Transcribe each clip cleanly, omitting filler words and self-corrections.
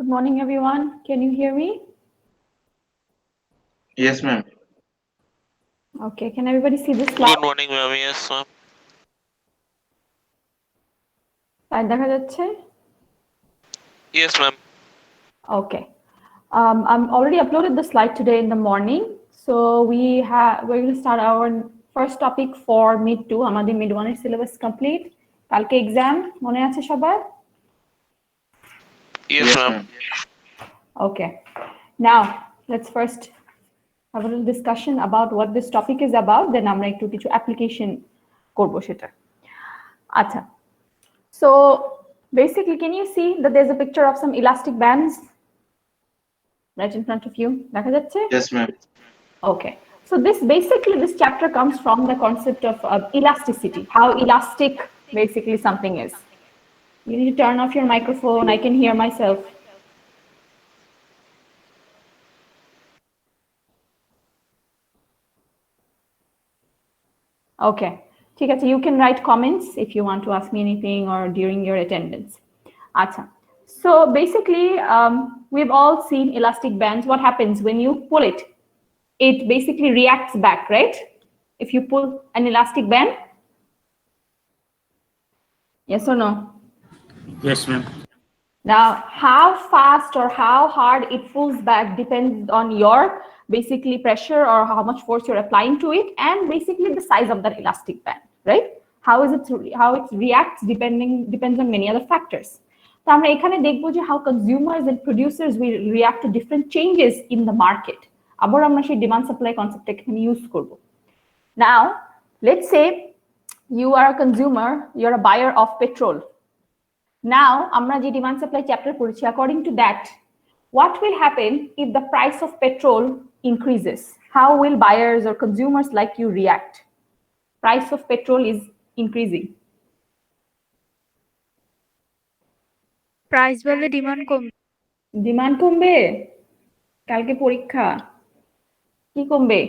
Good morning, everyone. Can you hear me? Yes, ma'am. Okay, can everybody see this slide? Good morning, ma'am. Yes, ma'am. Slide দেখা যাচ্ছে? Yes, ma'am. Okay. I'm already uploaded the slide today in the morning. So we're going to start our first topic for mid 2. আমাদের mid 1 এর syllabus complete. কালকে exam মনে আছে সবার? Yes, Yes, ma'am. ma'am. Okay. Now, let's first have a little discussion about what this topic is about. Then আমরা একটু কিছু application করব সেটা। আচ্ছা। So basically, can you see that there's a picture of some elastic bands right in front of you? দেখা যাচ্ছে? Yes, ma'am. Okay. So this chapter comes from the concept of elasticity, how elastic basically something is. You need to turn off your microphone. I can hear myself. Okay. ঠিক আছে, you can write comments if you want to ask me anything or during your attendance. আচ্ছা. So basically, we've all seen elastic bands. What happens when you pull it? It basically reacts back, right? If you pull an elastic band. Yes or no? Yes, ma'am. Now, how fast or how hard it pulls back depends on your basically pressure or how much force you're applying to it, and basically the size of that elastic band, right? How it reacts depends on many other factors. তো আমরা এখানে দেখবো যে how consumers and producers will react to different changes in the market. আবার আমরা সেই demand supply concept এখানে use করব। Now, let's say you are a consumer, you're a buyer of petrol. Now, আমরা যে demand supply chapter পড়েছি, according to that, what will happen if the price of petrol increases? How will buyers or consumers like you react? Price of petrol is increasing. Price বলে demand কমবে। Demand কমবে? কালকে পরীক্ষা, কি কমবে?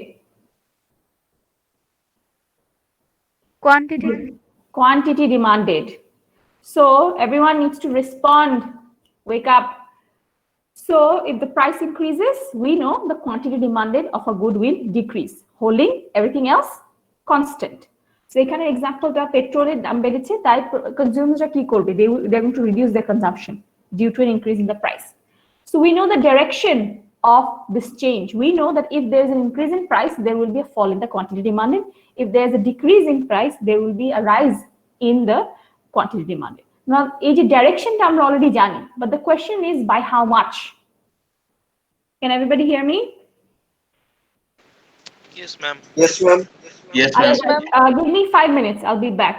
Quantity demanded. So everyone needs to respond. Wake up. So if the price increases, we know the quantity demanded of a good will decrease, holding everything else constant. So এখানে এক্সাম্পলটা পেট্রোলের দাম বেড়েছে, তাই কনজিউমাররা কি করবে? They're going to reduce their consumption due to an increase in the price. So we know the direction of this change. We know that if there's an increase in price, there will be a fall in the quantity demanded. If there's a decrease in price, there will be a rise in the quantity demanded. Now, এই যে directionটা আমরা already জানি, but the question is by how much? Can everybody hear me? Yes, ma'am. Yes, ma'am. Yes, ma'am. Give me 5 minutes. I'll be back.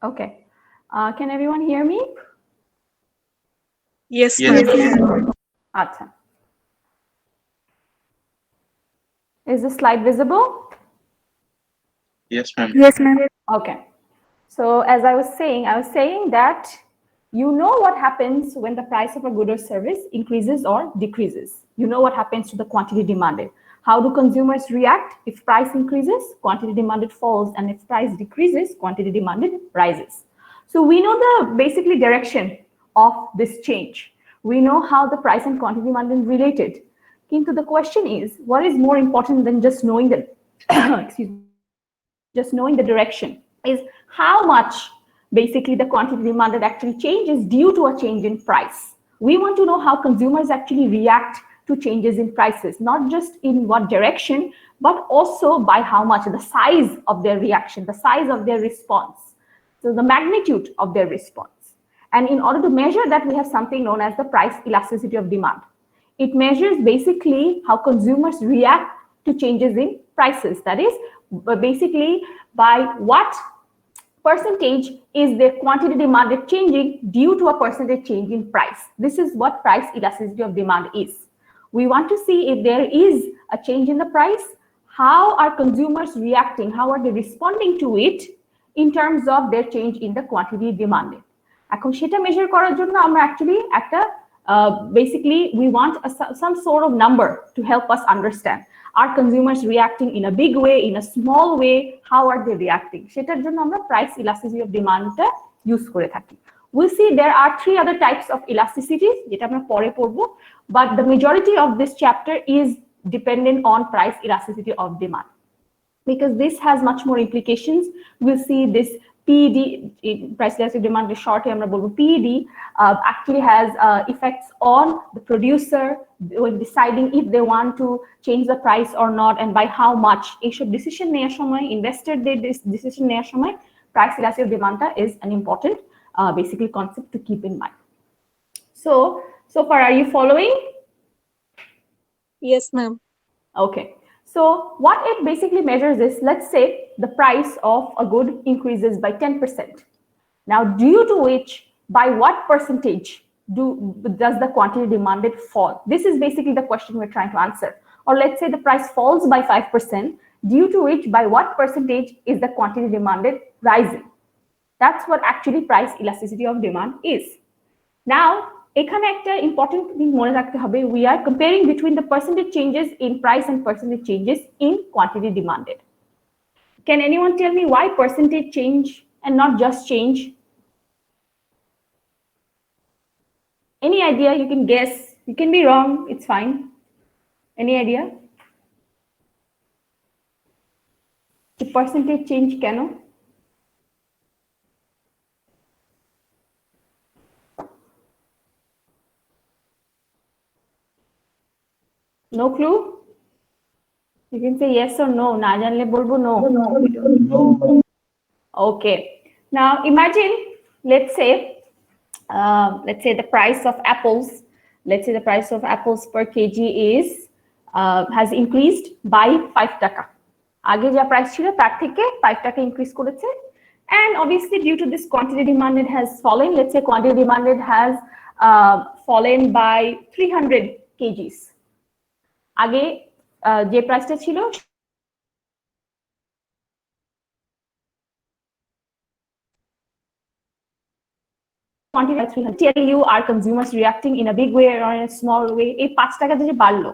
Okay. Can everyone hear me? Yes, Yes, ma'am. Acha. Is the slide visible? Yes, ma'am. Yes, ma'am. Okay. So as I was saying that you know what happens when the price of a good or service increases or decreases. You know what happens to the quantity demanded. How do consumers react? If price increases, quantity demanded falls, and if price decreases, quantity demanded rises. So we know the basically direction of this change. We know how the price and quantity demanded related. Into the question is, what is more important than just knowing the excuse me, just knowing the direction is how much basically the quantity demanded actually changes due to a change in price. We want to know how consumers actually react to changes in prices, not just in what direction, but also by how much, the size of their reaction, the size of their response. So the magnitude of their response. And in order to measure that, we have something known as the price elasticity of demand. It measures basically how consumers react to changes in prices. That is, basically by what percentage is their quantity demanded changing due to a percentage change in price. This is what price elasticity of demand is. We want to see if there is a change in the price, how are consumers reacting, how are they responding to it in terms of their change in the quantity demanded. এখন সেটা measure করার জন্য আমরা actually একটা basically we want some sort of number to help us understand. Are consumers reacting in a big way, in a small way? How are they reacting? সেটার জন্য আমরা price elasticity of demand টা use করে থাকি. We'll see there are 3 other types of elasticities যেটা আমরা পরে পড়বো, but the majority of this chapter is dependent on price elasticity of demand. Because this has much more implications. We'll see this PED, price elastic demand, short আমরা বলবো PED, actually has effects on the producer when deciding if they want to change the price or not and by how much. এইসব decision নেওয়ার সময়, investorদের decision নেওয়ার সময় price elastic demand is an important basically concept to keep in mind. So far, are you following? Yes, ma'am. Okay. So what it basically measures is, let's say the price of a good increases by 10%. Now, due to which, by what percentage does the quantity demanded fall? This is basically the question we're trying to answer. Or let's say the price falls by 5%, due to which, by what percentage is the quantity demanded rising? That's what actually price elasticity of demand is. Now, এখানে একটা important thing মনে রাখতে হবে, we are comparing between the percentage changes in price and percentage changes in quantity demanded. Can anyone tell me why percentage change and not just change? Any idea? You can guess. You can be wrong. It's fine. Any idea? The percentage change কেন? No clue? You can say yes or no. না জানলে বলবো no. Okay. Now imagine, let's say the price of apples. Let's say the price of apples per kg is has increased by 5 টাকা. আগে যা price ছিল তার থেকে 5 টাকা increase করেছে. And obviously, due to this, quantity demanded has fallen. Let's say quantity demanded has fallen by 300 kgs. আগে যে প্রাইসটা ছিল tell you are consumers reacting in a big way or in a small way? এই 5 টাকা যে বাড়লো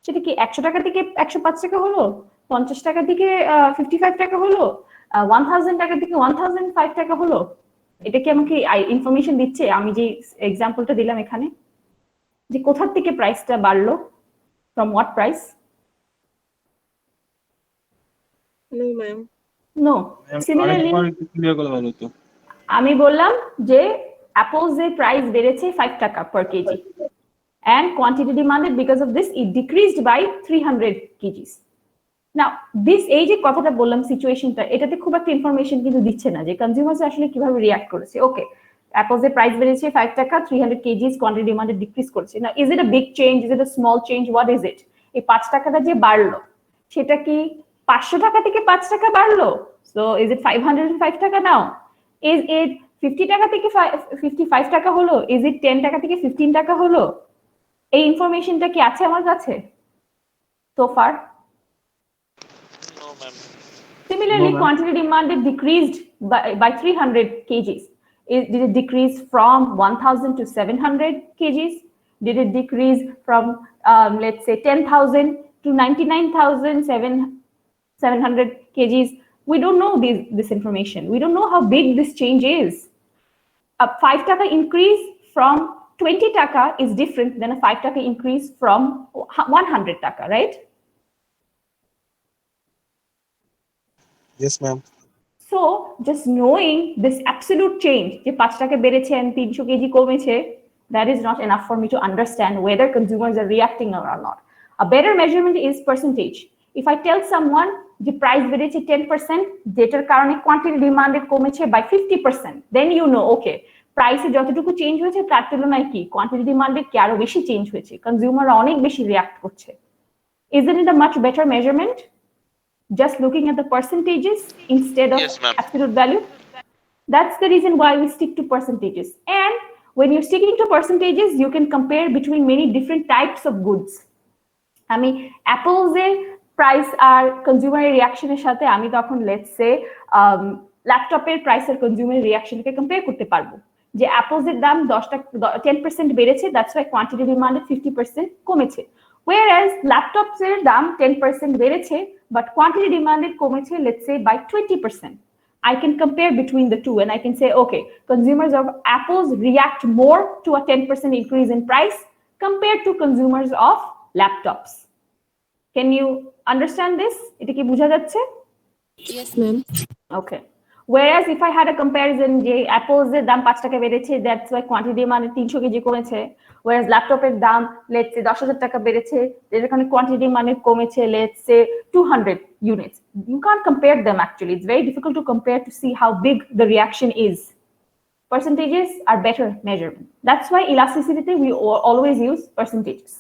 সেটা কি 100 টাকা থেকে 105 টাকা হলো, 50 টাকা থেকে 55 টাকা হলো, 1000 টাকা থেকে 1005 টাকা হলো? এটা কি আমাকে ইনফরমেশন দিচ্ছে আমি যে এক্সাম্পলটা দিলাম এখানে, যে কোথা থেকে প্রাইসটা বাড়লো? From what price? No, ma'am. No. Similarly, আমি বললাম যে apples এর প্রাইস বেড়েছে 5 টাকা per kg and quantity demanded because of this it decreased by 300 kgs. Now this এই যে কথাটা বললাম সিচুয়েশনটা, এটাতে খুব একটা ইনফরমেশন কিন্তু দিচ্ছে না যে কনজিউমার্স আসলে কিভাবে রিঅ্যাক্ট করেছে। ওকে, apples এর প্রাইস বেড়েছে 5 টাকা, 300 kgs, quantity demanded decrease করেছে। Now is it a big change, is it a small change, what is it? এই 5 টাকাটা যে বাড়লো সেটা কি 500 টাকা থেকে 5 টাকা বাড়লো? So is it 505 টাকা now? Is it 50 টাকা থেকে 55 টাকা হলো? Is it 10 টাকা থেকে 15 টাকা হলো? এই ইনফরমেশনটা কি আছে আমার কাছে so far? No, ma'am. Similarly, No, ma'am. quantity demanded decreased by 300 kgs. Did it decrease from 1,000 to 700 kgs? Did it decrease from, let's say, 10,000 to 99,700 kgs? We don't know this information. We don't know how big this change is. A 5 taka increase from 20 taka is different than a 5 taka increase from 100 taka, right? Yes, ma'am. So just knowing this absolute change, যে 5 টাকা বেড়েছে and 300 KG কমেছে, that is not enough for me to understand whether consumers are reacting or not. A better measurement is percentage. If I tell someone the price বেড়েছে 10%, যেটার কারণে quantity demanded কমেছে by 50%, then you know, okay, price যতটুকু change হয়েছে তার তুলনায় কি quantity demanded কি আরো বেশি চেঞ্জ হয়েছে, consumer অনেক বেশি react করছে. Isn't it a much better measurement? Just looking at the percentages instead of Yes, ma'am. absolute value. That's the reason why we stick to percentages. And when you're sticking to percentages, you can compare between many different types of goods. I mean, Apple's price R consumer reaction এর সাথে আমি তখন let's say ল্যাপটপের price আর consumer reaction কে compare করতে পারবো। যে Apple's এর দাম 10% বেড়েছে, that's why quantity demanded 50% কমেছে। Whereas laptops এর দাম 10% বেড়েছে, but quantity demanded কমেছে, let's say by 20%. I can compare between the two and I can say, okay, consumers of Apples react more to a 10% increase in price compared to consumers of laptops. Can you understand this? এটা কি বোঝা যাচ্ছে? Yes, ma'am. Okay. Whereas if I had a comparison, যে Apple's এর দাম 5 টাকা বেড়েছে, that's why quantity demanded 300 KG কমেছে, whereas laptopের দাম let's say 10,000 টাকা বেড়েছে, যেখানে quantity demanded কমেছে let's say 200 units. You can't compare them actually. It's very difficult to compare to see how big the reaction is. Percentages are better measurement. That's why elasticity we always use percentages.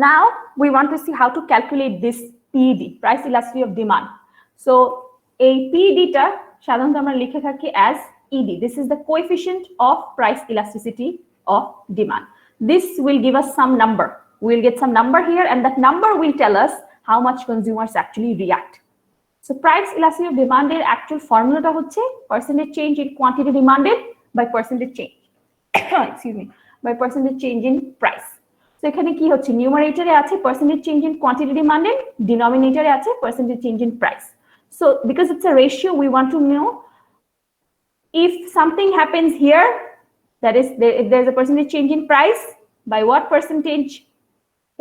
Now we want to see how to calculate this PED, price elasticity of demand. So a PED টা সাধারণত আমরা লিখে থাকি as ED. This is the coefficient of price elasticity of demand. This will give us some number. We'll get some number here and that number will tell us how much consumers actually react. So price elasticity of demand এর actual formula টা হচ্ছে percentage change in quantity demanded by percentage change excuse me, by percentage change in price. So এখানে কি হচ্ছে, numerator এ আছে percentage change in quantity demanded, denominator এ আছে percentage change in price. So because it's a ratio, we want to know if something happens here, that is if there's a percentage change in price, by what percentage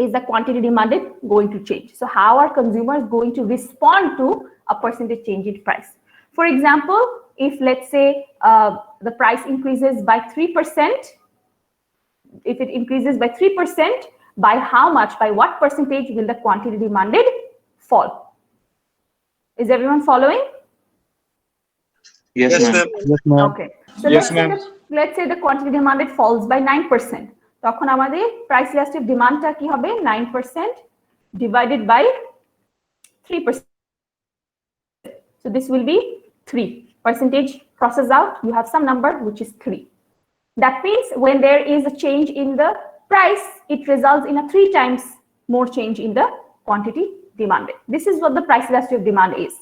is the quantity demanded going to change? So how are consumers going to respond to a percentage change in price? For example, if let's say the price increases by 3%, if it increases by 3%, by how much, by what percentage will the quantity demanded fall? Is everyone following? Yes, Yes, ma'am. ma'am. Yes, ma'am. Okay. So Yes, ma'am. let's say the quantity demanded falls by 9%. তখন আমাদের price elastic demandটা কি হবে? 9% divided by 3%. So this will be 3. Percentage crosses out, you have some number which is 3. That means when there is a change in the price, it results in a 3 times more change in the quantity demanded. This is what the price elasticity of demand is.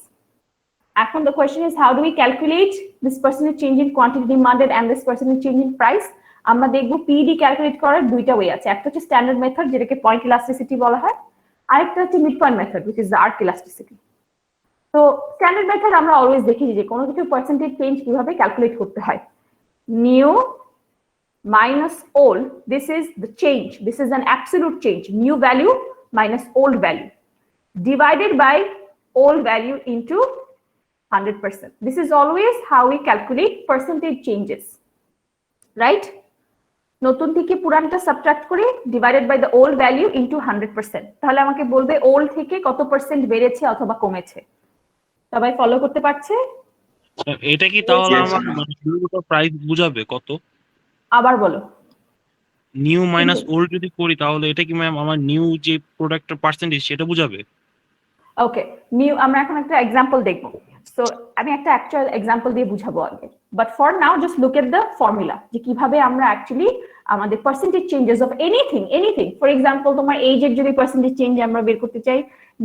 এখন the question is, how do we calculate this percentage change in quantity demanded and this percentage change in price? আমরা দেখব PED calculate করার দুইটা way আছে। একটা হচ্ছে standard method, যেটাকে point elasticity বলা হয়, আরেকটা হচ্ছে mid point method which is the arc elasticity. তো স্ট্যান্ডার্ড মেথড আমরা অলওয়েজ দেখি যে কোনো কিছু পার্সেন্টেজ চেঞ্জ কিভাবে ক্যালকুলেট করতে হয়। New minus old, this is the change, this is an absolute change, new value minus old value, divided by old value into 100%. This is always how we calculate percentage changes, right? নতুন থেকে পুরানটা subtract করে divided by the old value into 100%, তাহলে আমাকে বলবে old থেকে কত percent বেড়েছে অথবা কমেছে। সবাই ফলো করতে পারছে? এটা কি তাহলে Yes, আমার ma'am. প্রাইস বুঝাবে কত? আবার বলো। নিউ মাইনাস ওল্ড যদি করি তাহলে এটা কি ম্যাম আমার নিউ যে প্রোডাক্টের পার্সেন্টেজ সেটা বুঝাবে? ওকে, নিউ আমরা এখন একটা এক্সাম্পল দেখব। সো আমি একটা অ্যাকচুয়াল এক্সাম্পল দিয়ে বুঝাবো আগে, but for now just look at the formula যে কিভাবে আমরা অ্যাকচুয়ালি আমাদের percentage changes of anything for example তোমার এইজের যদি পার্সেন্টেজ চেঞ্জ আমরা বের করতে চাই,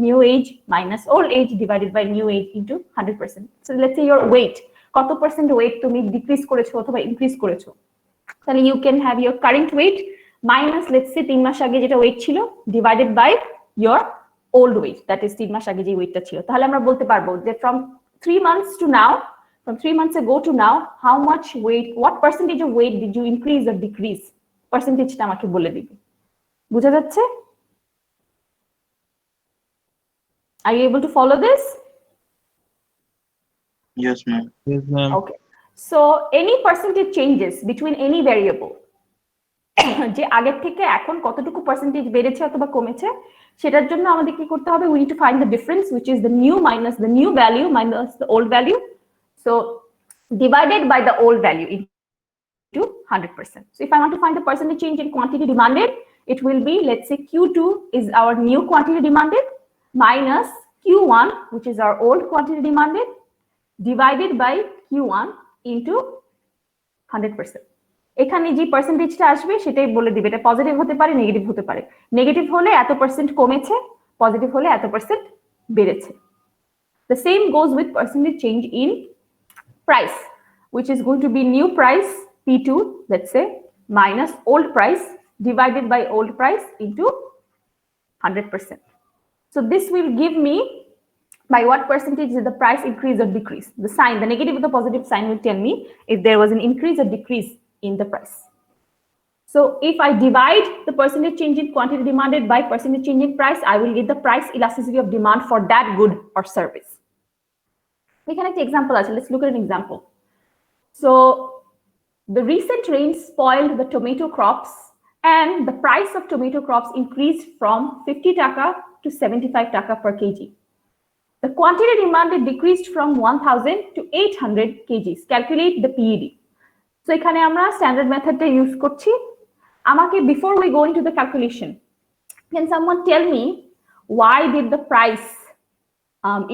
new age minus old age divided by new age into 100%। So let's say your weight, কত পার্সেন্ট ওয়েট তুমি ডিক্রিজ করেছো অথবা ইনক্রিজ করেছো, তাহলে you can have your current weight minus let's say 3 মাস আগে যেটা ওয়েট ছিল divided by your old weight, that is 3 মাস আগে যে ওয়েটটা ছিল। তাহলে আমরা বলতে পারবো যে from 3 months to now, from 3 months ago to now, how much weight, what percentage of weight did you increase or decrease? পার্সেন্টেজটা আমাকে বলে দিবে। বুঝা যাচ্ছে? Are you able to follow this? Yes, ma'am. Yes, ma'am. Okay. So any percentage changes between any variable, যে আগের থেকে এখন কতটুকু পার্সেন্টেজ বেড়েছে অথবা কমেছে, সেটার জন্য আমাদের কি করতে হবে? We need to find the difference, which is the new minus the new value minus the old value. So divided by the old value into 100%. So if I want to find the percentage change in quantity demanded, it will be, let's say Q2 is our new quantity demanded minus Q1, which is our old quantity demanded, divided by Q1 into 100%. এখানে যে পার্সেন্টেজটা আসবে সেটাই বলে দিবে, এটা positive হতে পারে নেগেটিভ হতে পারে। নেগেটিভ হলে এত পার্সেন্ট কমেছে, পজিটিভ হলে এত পার্সেন্ট বেড়েছে। The same goes with percentage change in price, which is going to be new price P2, let's say, minus old price divided by old price into 100%. So this will give me by what percentage did the price increase or decrease. The sign, the negative or the positive sign will tell me if there was an increase or decrease in the price. So if I divide the percentage change in quantity demanded by percentage change in price, I will get the price elasticity of demand for that good or service. We can take an example. Let's look at an example. So the recent rain spoiled the tomato crops and the price of tomato crops increased from 50 taka to 75 taka per kg. The quantity demanded decreased from 1000 to 800 kgs. Calculate the PED. So এখানে আমরা standard মেথডটা use করছি। আমাকে before we go into the calculation, can someone tell me why did the price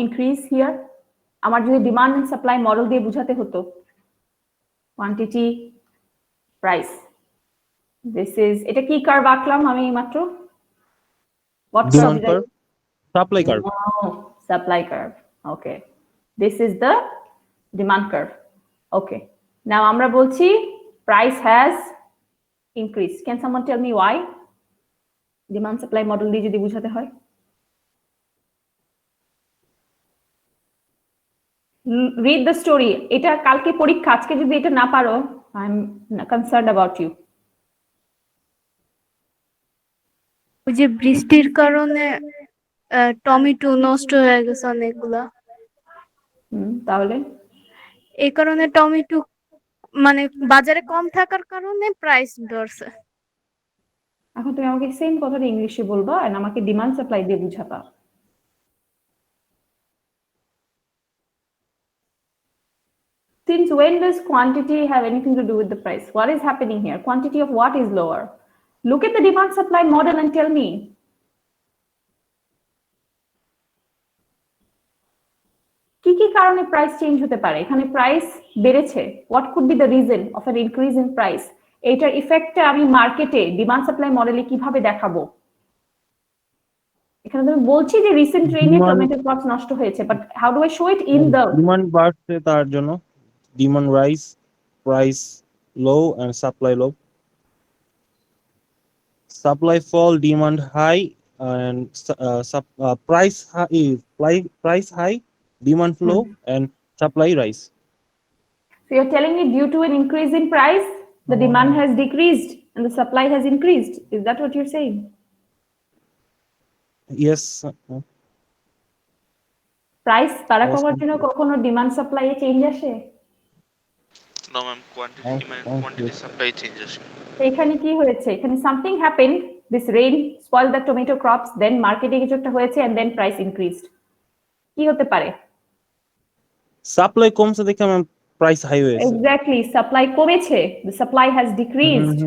increase here? আমার যদি demand and supply model দিয়ে বোঝাতে হতো, quantity price, this is, এটা কি কার্ভ আঁকলাম আমি মাত্র? What Demand curve, supply curve. Supply curve. Okay, this is the demand curve. Okay, now আমরা বলছি price has increased. Can someone tell me why? Demand supply model দিয়ে যদি বুঝাতে হয়, read the story. এটা কালকে পরীক্ষা, আজকে যদি এটা না পারো, I'm concerned about you. ওই যে বৃষ্টির কারণে টমেটো নষ্ট হয়ে গেছে অনেকগুলা, তাহলে এই কারণে টমেটো মানে বাজারে কম থাকার কারণে প্রাইস বাড়ছে। এখন তুমি আমাকে সেম কথাটা ইংলিশে বলবা আর আমাকে ডিমান্ড সাপ্লাই দিয়ে বুঝাবা। Since when does quantity have anything to do with the price? What is happening here? Quantity of what is lower? Look at the demand supply model and tell me. কি কি কারণে price change হতে পারে? এখানে price বেড়েছে, what could be the reason of an increase in price? এইটার ইফেক্টটা আমি মার্কেটে ডিমান্ড সাপ্লাই মডেলে কিভাবে দেখাবো? এখানে আমি বলছি যে রিসেন্ট রেইনে টমেটো ক্রপস নষ্ট হয়েছে, but how do I show it in the demand বাড়ছে, তার জন্য demand rise, price low and supply low. Supply fall, demand high, and price high, demand low, and supply rise. So you're telling me due to an increase in price, the demand has decreased and the supply has increased. Is that what you're saying? Yes. Price তারা কমার জন্য কখনো demand supply a change আসে? No, ma'am. Quantity demand, quantity supply changes. এখানে কি হয়েছে? এখানে something happened, this rain spoiled the tomato crops, then market এ কিছু একটা হয়েছে and then price increased. কি হতে পারে? সাপ্লাই কমছে দেখে আমার প্রাইস হাই হয়েছে। Exactly, supply কমেছে, the supply has decreased.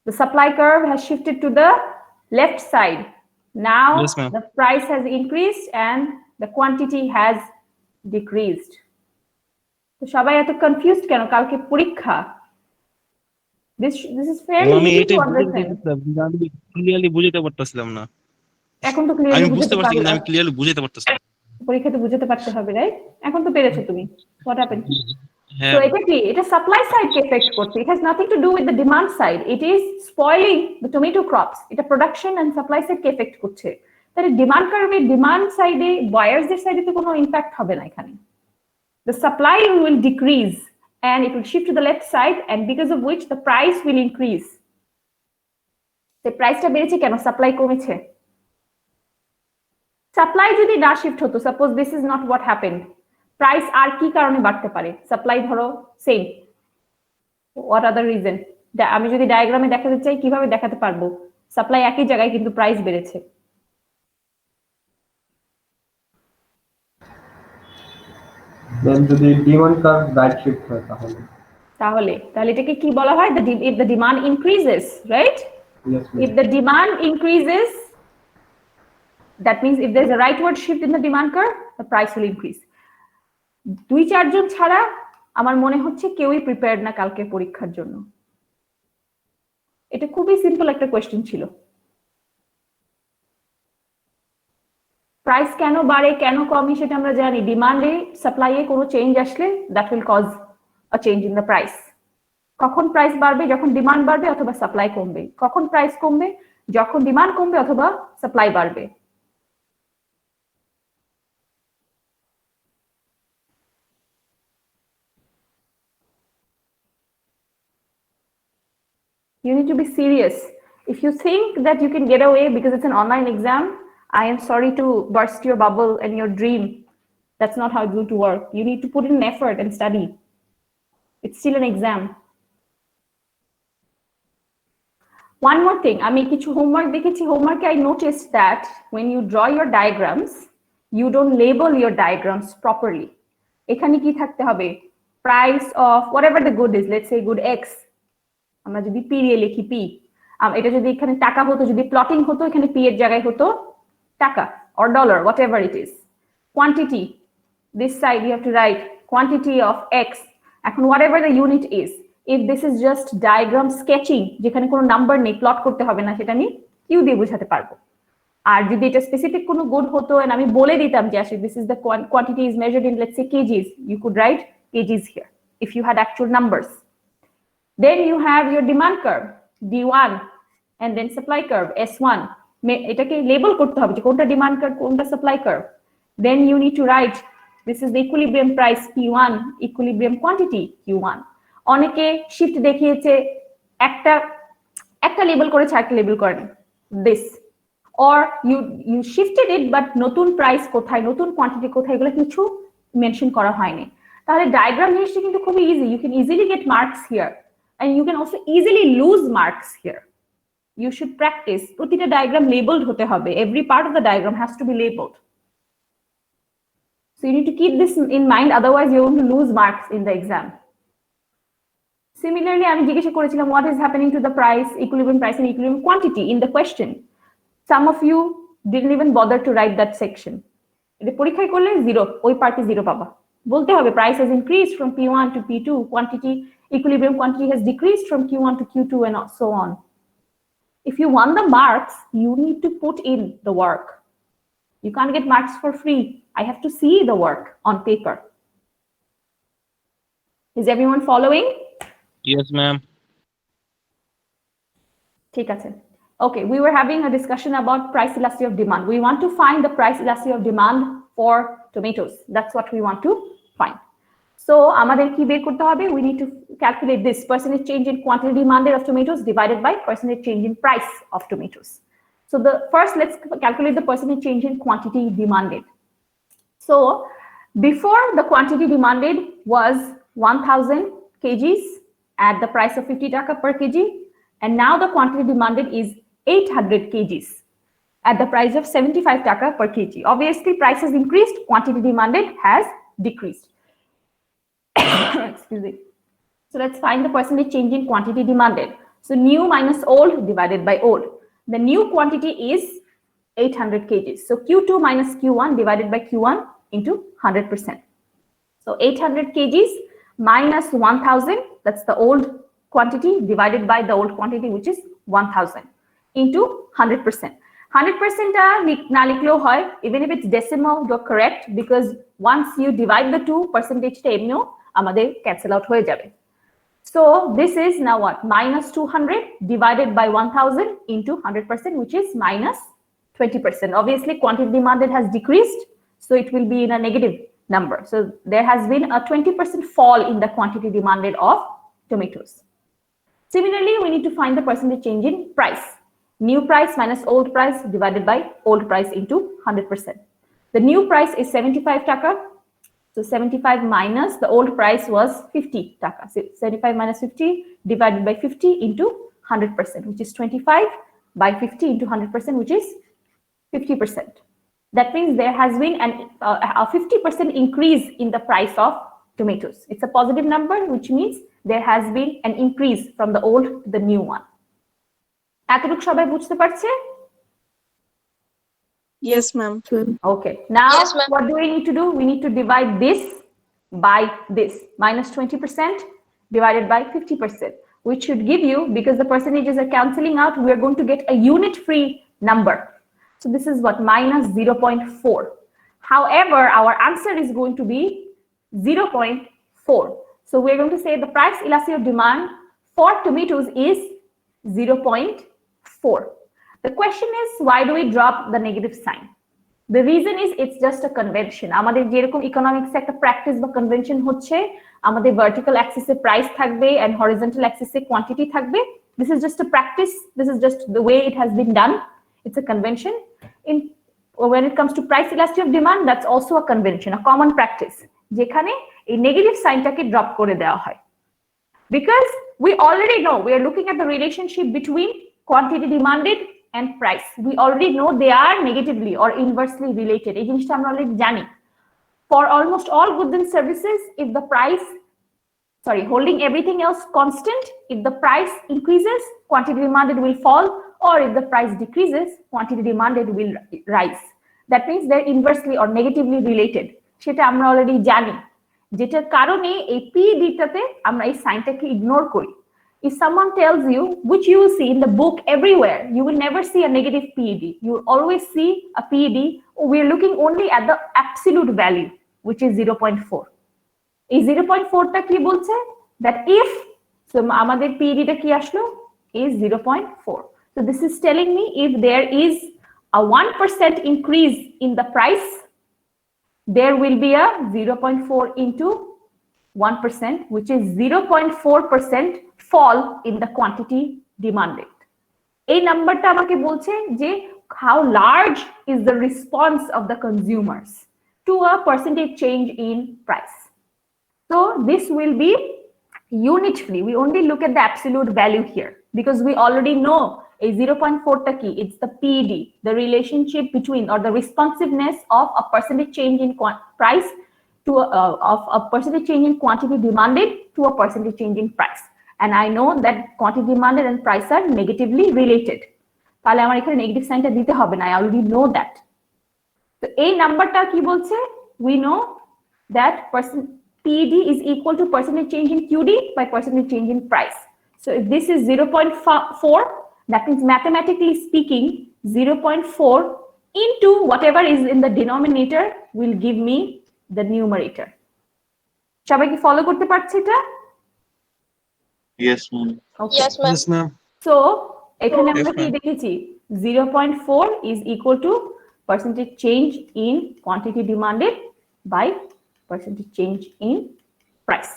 The supply curve has shifted to the left side. Now Yes, ma'am. the price has increased and the quantity has decreased. তো সবাই এত কনফিউজড কেন? কালকে পরীক্ষা। This is fairly আমি easy to এটাই understand. Clearly বুঝতে পারতেছিলাম না। এখন তো আমি ক্লিয়ারলি বুঝতে বুঝতে পারছি কিন্তু পারলা। আমি ক্লিয়ারলি বুঝতে পারতেছিলাম। পরীক্ষাতে বুঝতে পারতে হবে, রাইট? এখন তো পেরেছো তুমি। What happened? হ্যাঁ, So এটা কি? এটা supply side কে affect করছে. It has nothing to do with the demand side. It is spoiling the tomato crops. এটা production and supply side K affect করছে। তাহলে demand curve এ demand side এ buyers দের side এ তো কোনো impact হবে না এখানে। The supply will decrease and it will shift to the left side, and because of which the price will increase. The price টা বেড়েছে কেন? Supply কমেছে। Supply যদি না shift হতো, suppose this is not what happened. Price আর কি কারণে বাড়তে পারে? Supply ধরো same. What other reason? আমি যদি ডায়াগ্রামে দেখাতে চাই কিভাবে দেখাতে পারবো? Supply একই জায়গায় কিন্তু price বেড়েছে। দেন যদি ডিমান্ড কার্ভ রাইট শিফট হয় তাহলে এটাকে কি বলা হয়? If the demand increases, right? Yes, ma'am. If the demand increases, that means if there's a rightward shift in the demand curve, the price will increase. 2-4 জন ছাড়া আমার মনে হচ্ছে কেউই প্রিপেয়ার্ড না কালকে পরীক্ষার জন্য। এটা খুবই সিম্পল একটা কোয়েশ্চেন ছিল। প্রাইস কেন বাড়ে কেন কমে সেটা আমরা জানি। ডিমান্ডে সাপ্লাইয়ে কোনো চেঞ্জ আসলে that will cause a change in the price. কখন প্রাইস বাড়বে? যখন ডিমান্ড বাড়বে অথবা সাপ্লাই কমবে। কখন প্রাইস কমবে? যখন ডিমান্ড কমবে অথবা সাপ্লাই বাড়বে। You need to be serious. If you think that you can get away because it's an online exam, I am sorry to burst your bubble and your dream. That's not how it's going to work. You need to put in effort and study. It's still an exam. One more thing, আমি কিছু homework দেখেছি, homework I noticed that when you draw your diagrams, you don't label your diagrams properly. এখানে কি থাকতে হবে? Price of whatever the good is, let's say good X. আমরা যদি P দিয়ে লিখি P, এটা যদি এখানে টাকা হতো, যদি প্লটিং হতো এখানে P এর জায়গায় হতো টাকা or dollar, whatever it is. Quantity, this side you have to write quantity of X. এখন whatever the unit is, if this is just diagram sketching, যেখানে কোনো নাম্বার নেই, প্লট করতে হবে না, সেটা নিয়ে Q দিয়ে বোঝাতে পারবো। আর যদি এটা স্পেসিফিক কোনো গুড হতো and আমি বলে দিতাম যে আসলে this is the quantity is measured in, let's say, kgs, you could write kgs here if you had actual numbers. Then you have your demand curve D1 and then supply curve S1. এটাকে label করতে হবে যে কোনটা demand curve কোনটা supply curve. Then you need to write this is the equilibrium price P1, equilibrium quantity Q1. অনেকে shift দেখিয়েছে একটা label করেছে একটা লেবেল করেনি this, or you shifted it but নতুন প্রাইস কোথায় নতুন কোয়ান্টিটি কোথায় এগুলো কিছু মেনশন করা হয়নি। তাহলে ডায়াগ্রাম জিনিসটা কিন্তু খুবই easy, you can easily get marks here and you can also easily lose marks here. You should practice. প্রতিটা diagram labeled হতে হবে. Every part of the diagram has to be labeled. So you need to keep this in mind, otherwise you're going to lose marks in the exam. Similarly, আমি জিজ্ঞাসা করেছিলাম what is happening to the price, equilibrium price and equilibrium quantity in the question. Some of you didn't even bother to write that section. এটা পরীক্ষায় করলে 0, ওই পার্টে 0 পাবা। বলতে হবে price has increased from P1 to P2, quantity, equilibrium quantity has decreased from Q1 to Q2 and so on. If you want the marks, you need to put in the work. You can't get marks for free. I have to see the work on paper. Is everyone following? Yes, ma'am. ঠিক আছে. Okay, we were having a discussion about price elasticity of demand. We want to find the price elasticity of demand for tomatoes. That's what we want to find. So আমাদের কি বের করতে হবে? We need to calculate this percentage change in quantity demanded of tomatoes divided by percentage change in price of tomatoes. So first let's calculate the percentage change in quantity demanded. So before the quantity demanded was 1000 kgs at the price of 50 taka per kg, and now the quantity demanded is 800 kgs at the price of 75 taka per kg. Obviously price has increased, quantity demanded has decreased. Excuse me. So let's find the percentage change in quantity demanded. So new minus old divided by old. The new quantity is 800 kgs. So Q2 minus Q1 divided by Q1 into 100%. So 800 kgs minus 1000, that's the old quantity, divided by the old quantity, which is 1000, into 100%. 100% na likleও হয়, even if it's decimal, you're correct, because once you divide the two, percentage টা এমনিও আমাদের cancel out হয়ে যাবে. So this is now what? Minus 200 divided by 1000 into 100%, which is minus 20%. Obviously, quantity demanded has decreased, so it will be in a negative number. So there has been a 20% fall in the quantity demanded of tomatoes. Similarly, we need to find the percentage change in price. New price minus old price divided by old price into 100%. The new price is 75 taka. So 75 minus the old price was 50 taka. So 75 minus 50 divided by 50 into 100%, which is 25 by 50 into 100%, which is 50%. That means there has been a 50% increase in the price of tomatoes. It's a positive number, which means there has been an increase from the old to the new one. এতটুকু সবাই বুঝতে পারছে? Yes, ma'am. Okay. Now, Yes, ma'am. what do we need to do? We need to divide this by this. Minus 20% divided by 50%, which should give you, because the percentages are cancelling out, we are going to get a unit-free number. So this is what? Minus 0.4. However, our answer is going to be 0.4. So we're going to say the price elasticity of demand for tomatoes is 0.4. The question is, why do we drop the negative sign? The reason is it's just a convention. আমাদের যেরকম economics একটা practice বা convention হচ্ছে, আমাদের vertical অ্যাক্সিসে price থাকবে and horizontal অ্যাক্সিসে quantity থাকবে. This is just a practice. This is just the way it has been done. It's a convention. When it comes to price elasticity of demand, that's also a convention, a common practice. যেখানে এই negative সাইনটাকে drop করে দেওয়া হয়. Because we already know, we are looking at the relationship between quantity demanded and price. We already know they are negatively or inversely related. এই জিনিসটা আমরা already জানি. For almost all goods and services, if the price, holding everything else constant, if the price increases, quantity demanded will fall, or if the price decreases, quantity demanded will rise. That means they're inversely or negatively related. সেটা আমরা already জানি. যেটার কারণে এই PED টাতে আমরা এই সাইনটাকে ignore করি. If someone tells you, which you will see in the book everywhere, you will never see a negative PED. You will always see a PED. We're looking only at the absolute value, which is 0.4. এই 0.4 টা কি বলছে? That if, so আমাদের PED টা কি আসলো? Is 0.4. So this is telling me if there is a 1% increase in the price, there will be a 0.4 into 1%, which is 0.4% fall in the quantity demanded. এই নাম্বারটা আমাকে বলছে যে how large is the response of the consumers to a percentage change in price. So this will be unit-free. We only look at the absolute value here because we already know a 0.4 টা কি? It's the PED, the relationship between or the responsiveness of a percentage change in price to of a percentage change in quantity demanded to a percentage change in price. And I know that quantity demanded and price are negatively related. তাহলে আমার এখানে negative সাইনটা দিতে হবে না. I already know that. তো এই নাম্বারটা কি বলছে? We know that PED is equal to percentage change in QD by percentage change in price. So if this is 0.4, that means mathematically speaking, 0.4 into whatever is in the denominator will give me the numerator. সবাই কি follow করতে পারছে এটা? Yes, ma'am. Okay. Yes, ma'am. Yes, ma'am. So এখানে আমরা Yes, কি ma'am. দেখেছি? 0.4 is equal to percentage change in quantity demanded by percentage change in price.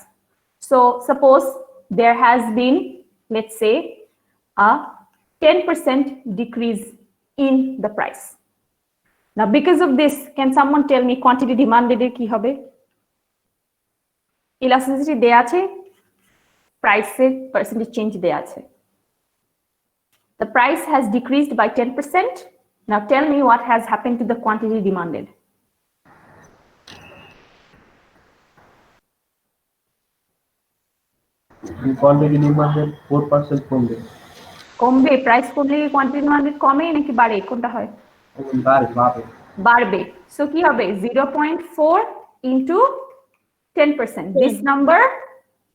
So suppose there has been, let's say, a 10% decrease in the price. Now, because of this, can someone tell me quantity demanded এর কি হবে? Elasticity দেয়া আছে, price এর percentage change দেয়া আছে. The price has decreased by 10%. Now tell me what has happened to the quantity demanded. quantity demanded 4% কমবে কমবে, প্রাইস কমলে কি কোয়ান্টিটি ডিমান্ডেড কমে নাকি বাড়ে, কোনটা হয়? বাড়বে বাড়বে। সো কি হবে? 0.4 into 10%. This number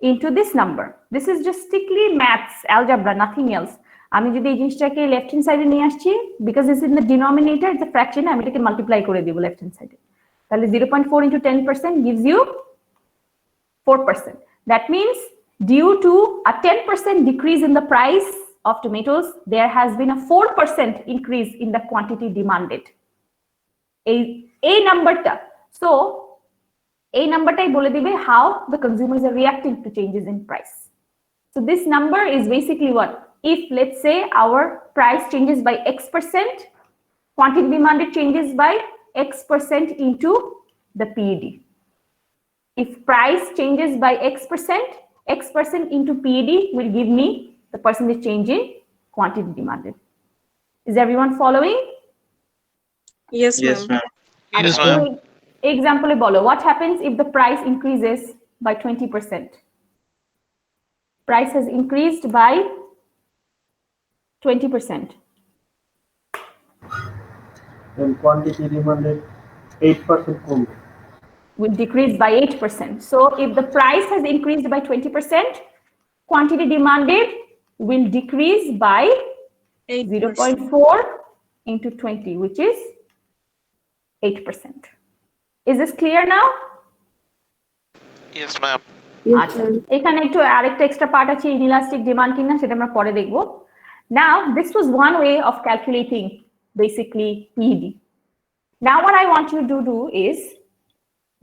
into this number. This is just strictly maths, algebra, nothing else. আমি যদি এই জিনিসটাকে লেফট হ্যান্ড সাইডে নিয়ে আসছি, because it's in the denominator, it's a fraction, আমি এটাকে মাল্টিপ্লাই করে দিব লেফট হ্যান্ড সাইডে। তাহলে 0.4 into 10% gives you 4%. That means due to a 10% decrease in the price of tomatoes, there has been a 4% increase in the quantity demanded. A numberটা, so a numberটাই বলে দিবে how the consumers are reacting to changes in price. So this number is basically what? If let's say our price changes by X%, quantity demanded changes by X% into the PED. If price changes by X% into PED will give me the percentage change in quantity demanded. Is everyone following? Yes, Yes, ma'am. ma'am. Yes, ma'am. Example bolo, what happens if the price increases by 20%? Price has increased by 20%. Then quantity demanded 8% কমবে। Will decrease by 8%. So if the price has increased by 20%, quantity demanded will decrease by 8%. 0.4 into 20, which is 8%. Is this clear now? Yes, ma'am. আচ্ছা, এখানে একটু আরেকটা extra part আছে inelastic demand কিনা সেটা আমরা পরে দেখব। Now this was one way of calculating basically PED. Now what I want you to do is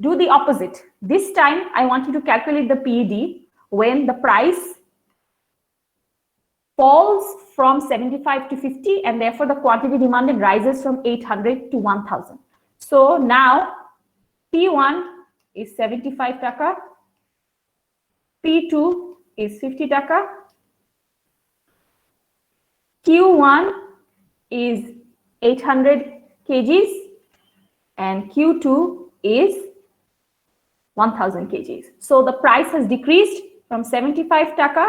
do the opposite. This time I want you to calculate the PED when the price falls from 75 to 50 and therefore the quantity demanded rises from 800 to 1000. So now P1 is 75 taka, P2 is 50 taka, Q1 is 800 kgs and Q2 is 1000 kgs. So the price has decreased from 75 taka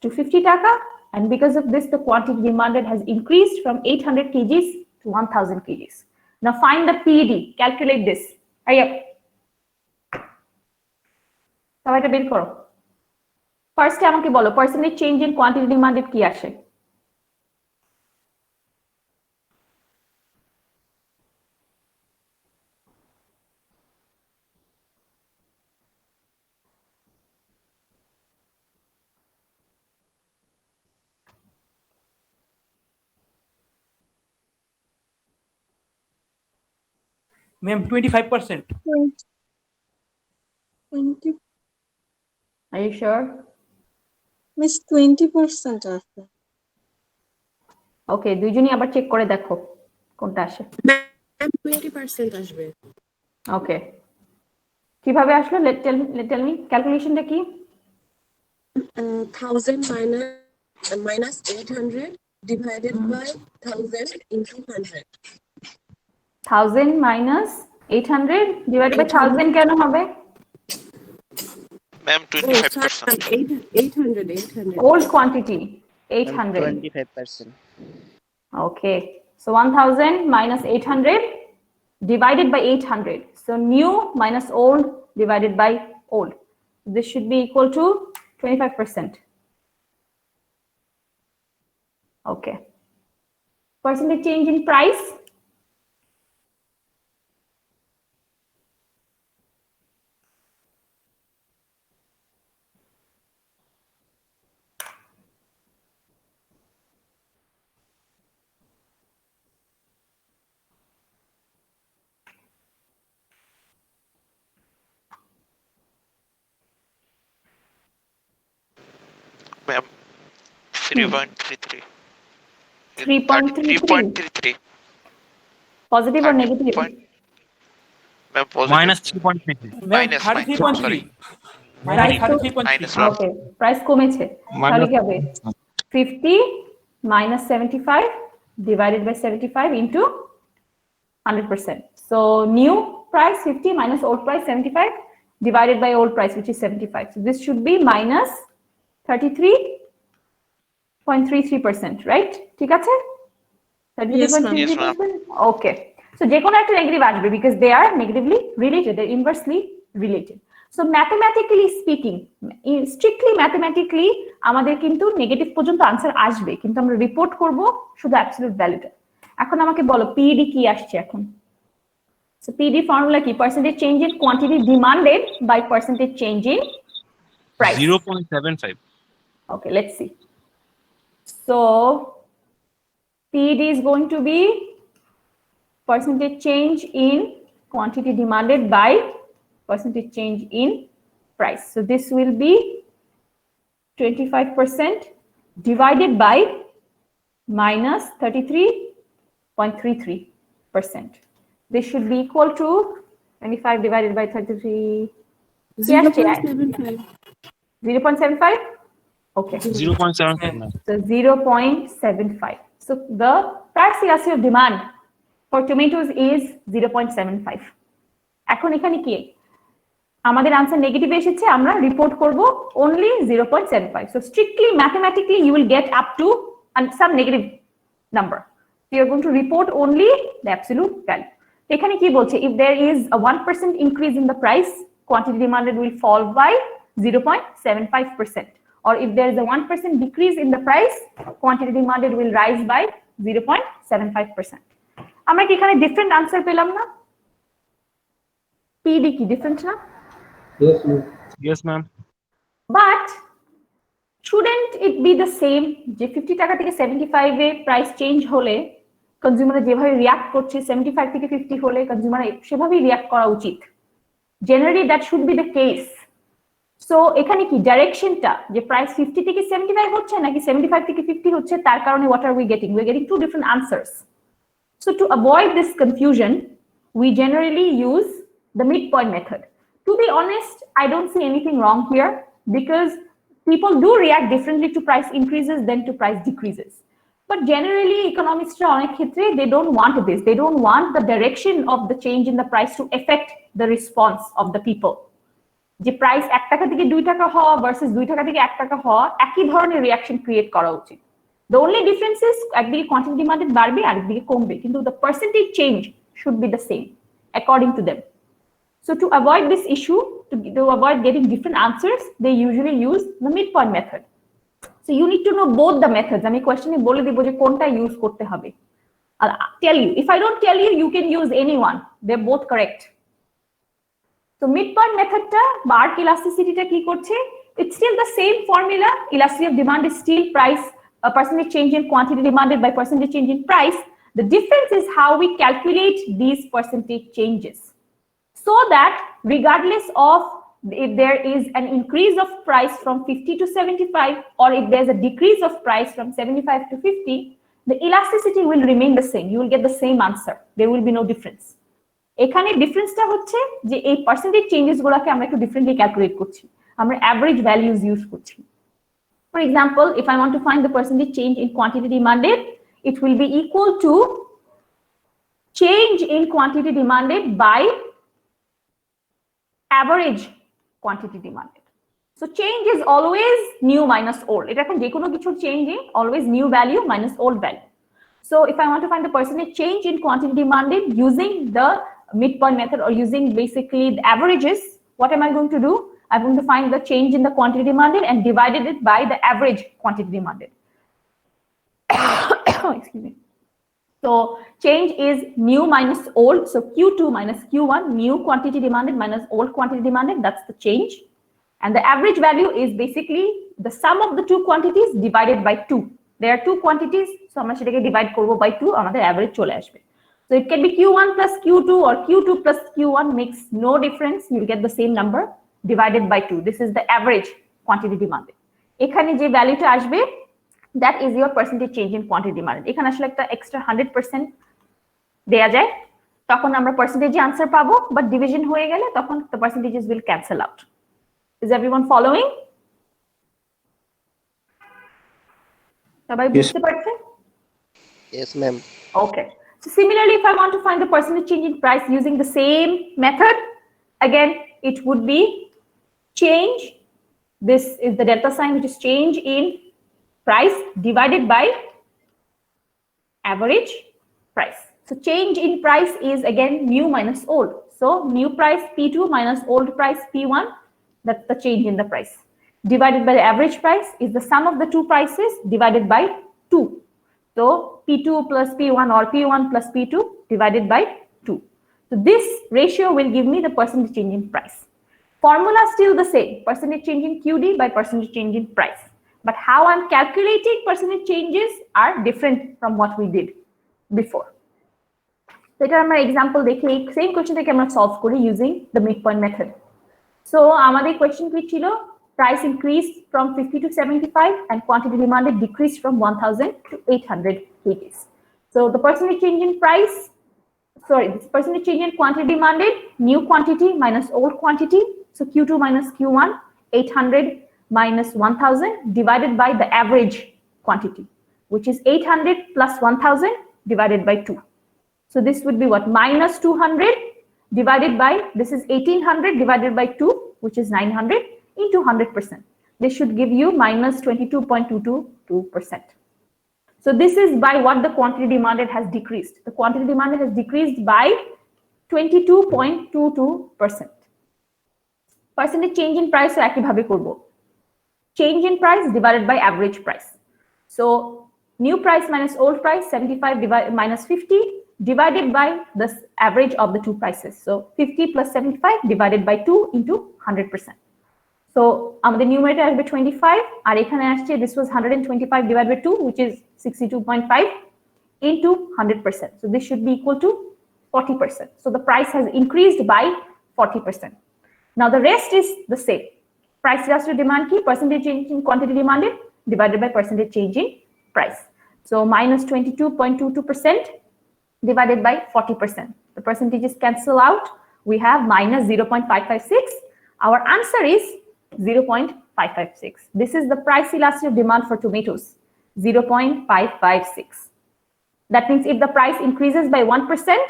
to 50 taka, and because of this the quantity demanded has increased from 800 kgs to 1000 kgs. Now find the PED, calculate this. Hurry up. সবাই এটা বের করো। ফার্স্টে আমাকে বলো percentage change in quantity demanded কি আসে? Ma'am, 25%. 20. Are you sure? Miss 20% after. ওকে, দুইজনই আবার চেক করে দেখো কোনটা আসে। Ma'am, 20% আসবে। ওকে, কিভাবে আসলো? টেল মি ক্যালকুলেশনটা কি? 1000 minus 800 divided by 1000 into 100. 1000 minus 800 divided by 1000 কেন হবে? Ma'am, 25%. 800. Old quantity 800. 25%. Okay, so 1000 minus 800 divided by 800. So new minus old divided by old. This should be equal to 25%. Okay. Percentage change in price. Ma'am, 3.33. 3.33. 3.33. Positive or negative? Ma'am, positive. Minus 3.3. Minus, sorry. 33.3. Minus Minus 33. 33.3. Okay, price কমেছে। তাহলে কি হবে? 50 minus 75 divided by 75 into 100%. So new price 50 minus old price 75 divided by old price, which is 75. So this should be minus 33.33%, right? ঠিক আছে? 33.33%. Okay. So যে কোনো একটা negative আসবে because they are negatively related, they're inversely related. So mathematically speaking, strictly mathematically আমাদের কিন্তু negative পর্যন্ত answer আসবে, কিন্তু আমরা রিপোর্ট করব শুধু অ্যাবসলিউট ভ্যালুটা। এখন আমাকে বলো পিডি কি আসছে এখন? So PD formula কি? Percentage change in quantity demanded by percentage change in price. 0.75. Okay, let's see. So PD is going to be percentage change in quantity demanded by percentage change in price. So this will be 25% divided by minus 33.33%. This should be equal to 25 divided by 33. 0.75. 0.75? Okay. 0.75. ma'am. So 0.75. So the price elasticity of demand for tomatoes is 0.75. এখন এখানে কি আমাদের answer negative এসেছে, আমরা report করব only 0.75. So strictly mathematically you will get up to some negative number. So you are going to report only the absolute value. এখানে কি বলছে, if there is a 1% increase in the price, quantity demanded will fall by 0.75%. Or if there is a 1% decrease in the price, quantity demanded will rise by 0.75%. আমরা কি এখানে different answer পেলাম না? PD কি different না? Yes, ma'am. Yes, ma'am. But shouldn't it be the same যে 50 টাকা থেকে 75 এ প্রাইস চেঞ্জ হলে কনজিউমার যেভাবে রিঅ্যাক্ট করছে 75 থেকে 50 হলে কনজিউমার সেভাবেই রিঅ্যাক্ট করা উচিত। Generally that should be the case. So এখানে কি ডাইরেকশনটা যে প্রাইস 50 থেকে 75 হচ্ছে নাকি 75 থেকে 50 হচ্ছে, তার কারণে what are we getting? We're getting two different answers. So to avoid this confusion, we generally use the midpoint method. To be honest, I don't see anything wrong here because people do react differently to price increases than to price decreases. But generally, economists they don't want this. They don't want the direction of the change in the price to affect the response of the people. The price 1 টাকা থেকে 2 টাকা হওয়া versus 2 টাকা থেকে 1 টাকা হওয়া একই ধরনের রিঅ্যাকশন ক্রিয়েট করা উচিত। The only difference is একদিকে quantity demanded বাড়বে আর একদিকে কমবে, কিন্তু the percentage change should be the same according to them. So to avoid this issue, to avoid getting different answers, they usually use the midpoint method. So you need to know both the methods. আমি কোশ্চেনে বলে দিব যে কোনটা use করতে হবে। I'll tell you. If I don't tell you, you can use anyone. They're both correct. So midpoint method টা বা arc elasticity টা কি করছে? It's still the same formula. Elasticity of demand is still price, a percentage change in quantity demanded by percentage change in price. The difference is how we calculate these percentage changes. So that regardless of if there is an increase of price from 50 to 75 or if there's a decrease of price from 75 to 50, the elasticity will remain the same. You will get the same answer. There will be no difference. এখানে ডিফারেন্সটা হচ্ছে যে এই percentage changes গুলোকে আমরা একটু differently calculate করছি, আমরা অ্যাভারেজ ভ্যালুজ ইউজ করছি। For example, if I want to find the percentage change in quantity demanded, it will be equal to change in quantity demanded by average quantity demanded. So change is always new minus old. এটা এখন যে কোনো কিছুর চেঞ্জে always new value minus old value. So if I want to find the percentage change in quantity demanded using the midpoint method or using basically the averages, what am I going to do? I'm going to find the change in the quantity demanded and divided it by the average quantity demanded. Excuse me. So change is new minus old. So Q2 minus Q1, new quantity demanded minus old quantity demanded. That's the change. And the average value is basically the sum of the two quantities divided by 2. There are two quantities. So আমরা সেটাকে divide করব by 2, আমাদের average চলে আসবে. So it can be Q1 plus Q2 or Q2 plus Q1, makes no difference. You'll get the same number divided by 2. This is the average quantity demanded. এখানে যে ভ্যালুটা আসবে, that is your percentage change in quantity demanded. এখানে আসলে একটা extra 100% দেয়া যায়, তখন আমরা percentage আনসার পাবো, but division হয়ে গেলে তখন the percentages will cancel out. Is everyone following? সবাই বুঝতে পারছেন? Yes, ma'am. Okay. So similarly, if I want to find the percentage change in price using the same method, again, it would be change. This is the delta sign, which is change in price divided by average price. So change in price is again new minus old. So new price P2 minus old price P1 That's the change in the price. Divided by the average price is the sum of the two prices divided by 2. So P2 plus P1 or P1 plus P2 divided by 2. So this ratio will give me the percentage change in price. Formula still the same, percentage change in QD by percentage change in price. But how I'm calculating percentage changes are different from what we did before. So এটা আমরা example দেখে same question থেকে আমরা solve করি using the midpoint method. So আমাদের question কি ছিল? Price increased from 50 to 75 and quantity demanded decreased from 1000 to 800 kgs. So the percentage change in price, this percentage change in quantity demanded, new quantity minus old quantity. So Q2 minus Q1, 800 minus 1000 divided by the average quantity, which is 800 plus 1000 divided by 2. So this would be what? Minus 200 divided by, this is 1800 divided by 2, which is 900 into 100%. This should give you minus 22.222%. So this is by what the quantity demanded has decreased. The quantity demanded has decreased by 22.22%. Percentage change in price একই ভাবে করব. Change in price divided by average price. So new price minus old price, 75 minus 50 divided by the average of the two prices. So 50 plus 75 divided by 2 into 100%. So আমাদের numerator আসবে 25 আর এখানে আসছে this was 125 divided by 2, which is 62.5 into 100%. So this should be equal to 40%. So the price has increased by 40%. Now the rest is the same. Price elastic demand key, percentage change in quantity demanded divided by percentage change in price. So minus 22.22% divided by 40%. The percentages cancel out. We have minus 0.556. Our answer is 0.556. This is the price elastic demand for tomatoes, 0.556. That means if the price increases by 1%,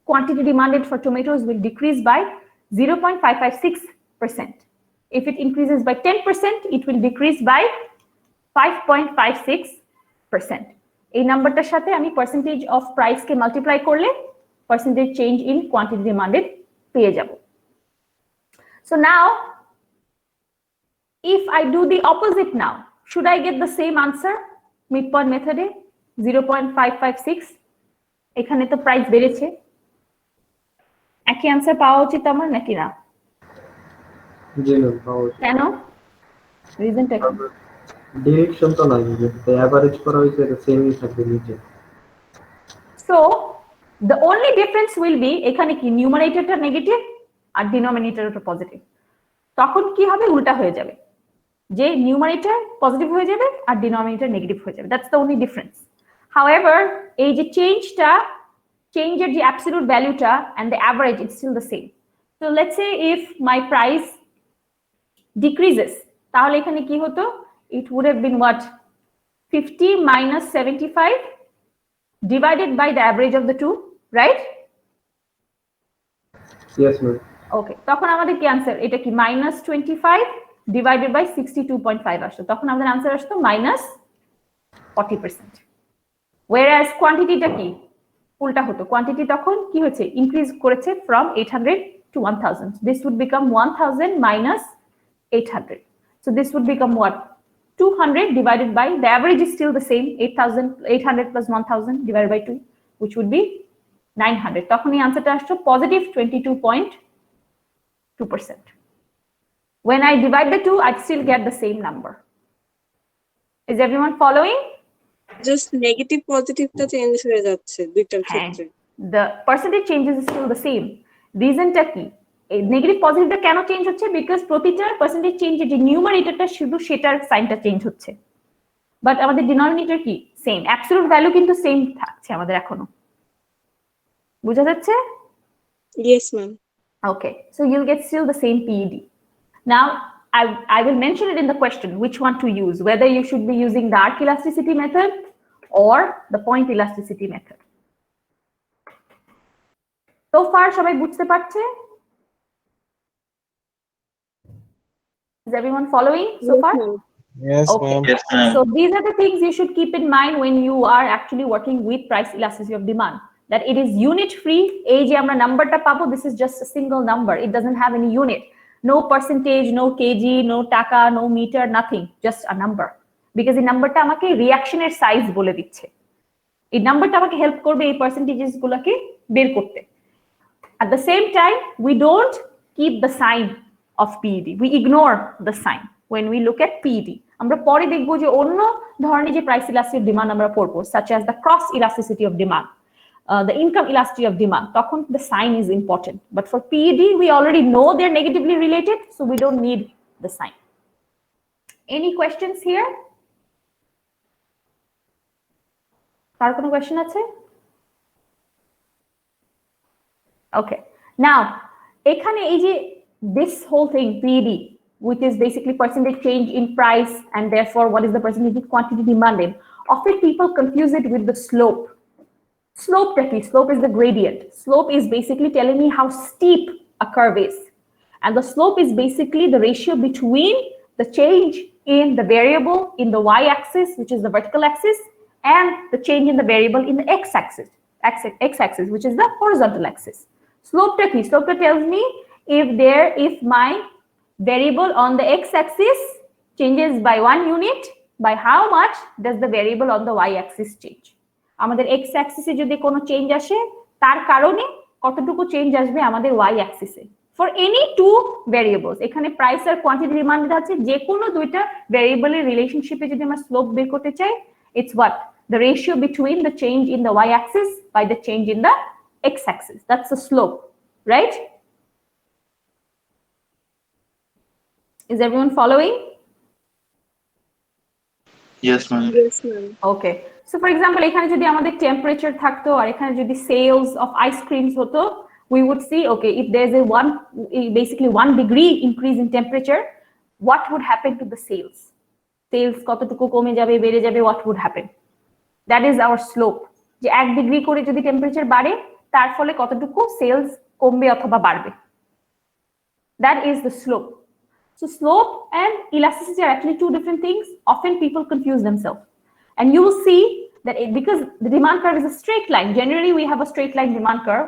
quantity demanded for tomatoes will decrease by 0.556%. If it increases by 10%, it will decrease by 5.56%. এই নাম্বারটার সাথে আমি percentage of price K multiply করলে percentage change in quantity demanded পেয়ে যাব. So now, if I do the opposite now, should I get the same answer? Midpoint method 0.556. এখানে তো price বেড়েছে, একই আনসার পাওয়া উচিত আমার নাকি না? জি ম্যাম, পাওয়া উচিত। কেন? রিজনটা কি? ডিরেকশন তো নাই, যে এভারেজ করা হয়েছে এটা সেমই থাকবে নিচে। So the only difference will be এখানে কি নিউমারেটরটা নেগেটিভ আর ডিনোমিনেটরটা পজিটিভ। তখন কি হবে? উল্টা হয়ে যাবে, যে নিউমারেটর পজিটিভ হয়ে যাবে আর ডিনোমিনেটর নেগেটিভ হয়ে যাবে। That's the only difference. However, এই যে চেঞ্জের যে অ্যাবসলিউট ভ্যালুটা and the average, it's still the same. So let's say if my price decreases, তাহলে এখানে কি হতো? It would have been what? 50 minus 75 divided by the average of the two, right? Yes ma'am. Okay, তখন আমাদের কি answer? এটা কি minus 25 divided by 62.5 আসতো। তখন আমাদের आंसर আসতো minus 40%. Whereas quantity-টা কি? উল্টা হতো। কোয়ান্টিটি তখন কি হয়েছে? ইনক্রিজ করেছে from 800 to 1000. This would become 1000 minus 800. So this would become what? 200 divided by, the average is still the same, 800 plus 1000 divided by 2, which would be 900. তখন এই আনসারটা আসছে positive 22.2%. When I divide the two, I'd still get the same number. Is everyone following? Just negative positive টা change হয়ে যাচ্ছে দুইটার ক্ষেত্রে। The percentage changes is still the same. Reasonটা কি? নেগেটিভ পজিটিভটা কেন চেঞ্জ হচ্ছে? বিকজ প্রতিটার পার্সেন্টেজ চেঞ্জ, যে নিউমারেটরটা শুধু সেটার সাইনটা চেঞ্জ হচ্ছে, বাট আমাদের ডিনোমিনেটর কি সেম, অ্যাবসলিউট ভ্যালু কিন্তু সেম থাকছে আমাদের এখনো। বুঝা যাচ্ছে? Yes ma'am. Okay, so you'll get still the same PED. Now I will mention it in the question which one to use, whether you should be using the arc elasticity method or the point elasticity method. So far সবাই বুঝতে পারছে? Is everyone following so far? Yes, Okay. ma'am. Yes, ma'am. So these are the things you should keep in mind when you are actually working with price elasticity of demand, that it is unit free. এই যে আমরা নাম্বারটা পাবো, this is just a single number, it doesn't have any unit. No percentage, no kg, no taka, no meter, nothing, just a number. Because এই নাম্বারটা আমাকে রিঅ্যাকশনের size বলে দিচ্ছে। এই নাম্বারটা আমাকে হেল্প করবে এই পার্সেন্টেজেস গুলোকে বের করতে। At the same time, we don't keep the sign of PED. We ignore the sign when we look at PED. আমরা পরে দেখবো যে অন্য ধরনের যে প্রাইস ইলাস্টিক ডিমান্ড আমরা পড়বো, such as the cross elasticity of demand, the income elasticity of demand. তখন the sign is important. But for PED, we already know they're negatively related, so we don't need the sign. Any questions here? কার কোনো question আছে? Okay. Now, এখানে এই যে this whole thing PED, which is basically percentage change in price, and therefore what is the percentage quantity demanded, often people confuse it with the slope. Slope is the gradient. Slope is basically telling me how steep a curve is, and the slope is basically the ratio between the change in the variable in the y-axis, which is the vertical axis, and the change in the variable in the x-axis, which is the horizontal axis. Slope tells me if my variable on the x-axis changes by 1 unit, by how much does the variable on the y-axis change? আমাদের x-axis এ যদি কোনো change আসে, তার কারণে কতটুকু change আসবে আমাদের y-axis A. For any two variables, এখানে প্রাইস আর কোয়ান্টিটি ডিমান্ডেড আছে, যে কোনো দুইটা ভ্যারিয়েবলের রিলেশনশিপে যদি আমরা স্লোপ বের করতে চাই, it's what? The ratio between the change in the y-axis by the change in the x-axis. That's the slope, right? Is everyone following? Yes, ma'am. Yes, ma'am. Okay. So for example, এখানে যদি আমাদের temperature থাকতো আর এখানে যদি sales of ice creams হতো, we would see, okay, if there's basically 1 degree increase in temperature, what would happen to the sales? Sales কতটুকু কমে যাবে, বেড়ে যাবে, what would happen? That is our slope. যে 1 ডিগ্রি করে যদি টেম্পারেচার বাড়ে, তার ফলে কতটুকু সেলস কমবে অথবা বাড়বে। That is the slope. So slope and elasticity are actually two different things. Often people confuse themselves. And you will see that because the demand curve is a straight line, generally we have a straight line demand curve,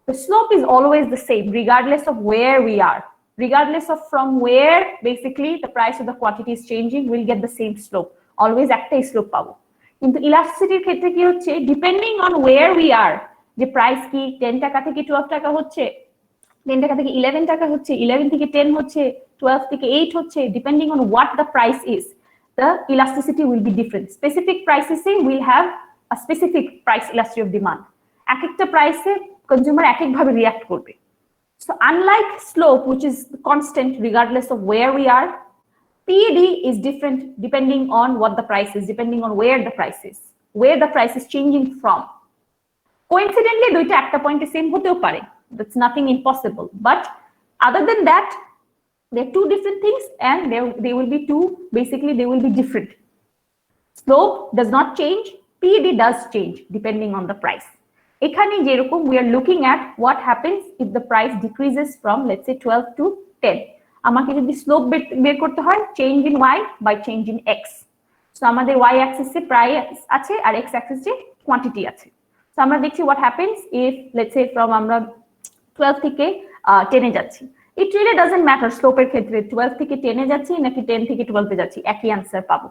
the slope is always the same regardless of where we are. Regardless of from where basically the price of the quantity is changing, we'll get the same slope. Always একটাই slope পাবো। কিন্তু ইলাস্টিসিটির ক্ষেত্রে কি হচ্ছে, depending on where we are, যে price কি 10 টাকা থেকে 12 টাকা হচ্ছে, 10 টাকা থেকে 11 টাকা হচ্ছে, 11 থেকে 10 হচ্ছে, 12 থেকে 8 হচ্ছে, depending on what the price is, the elasticity will be different. Specific prices will have a specific price elasticity of demand. এক একটা প্রাইসে কনজিউমার এক এক ভাবে রিঅ্যাক্ট করবে। So unlike slope, which is constant regardless of where we are, PED is different depending on what the price is, depending on where the price is, where the price is changing from. Coincidentally, দুইটা একটা পয়েন্টে same হতেও পারে, that's nothing impossible, but other than that, they're two different things, and they will be they will be different. Slope does not change, PED does change depending on the price. এখানে যেরকম we are looking at what happens if the price decreases from, let's say, 12 to 10. আমাকে যদি slope বের করতে হয়, change in y by change in x. So আমাদের y অ্যাক্সিসে price আছে আর x অ্যাক্সিসে কোয়ান্টিটি আছে। সো আমরা দেখছি what happens if, let's say, from আমরা 12 থেকে 10 এ যাচ্ছি। It really doesn't matter স্লোপের ক্ষেত্রে 12 থেকে 10 এ যাচ্ছি নাকি 10 থেকে 12 এ যাচ্ছি, একই আনসার পাবো।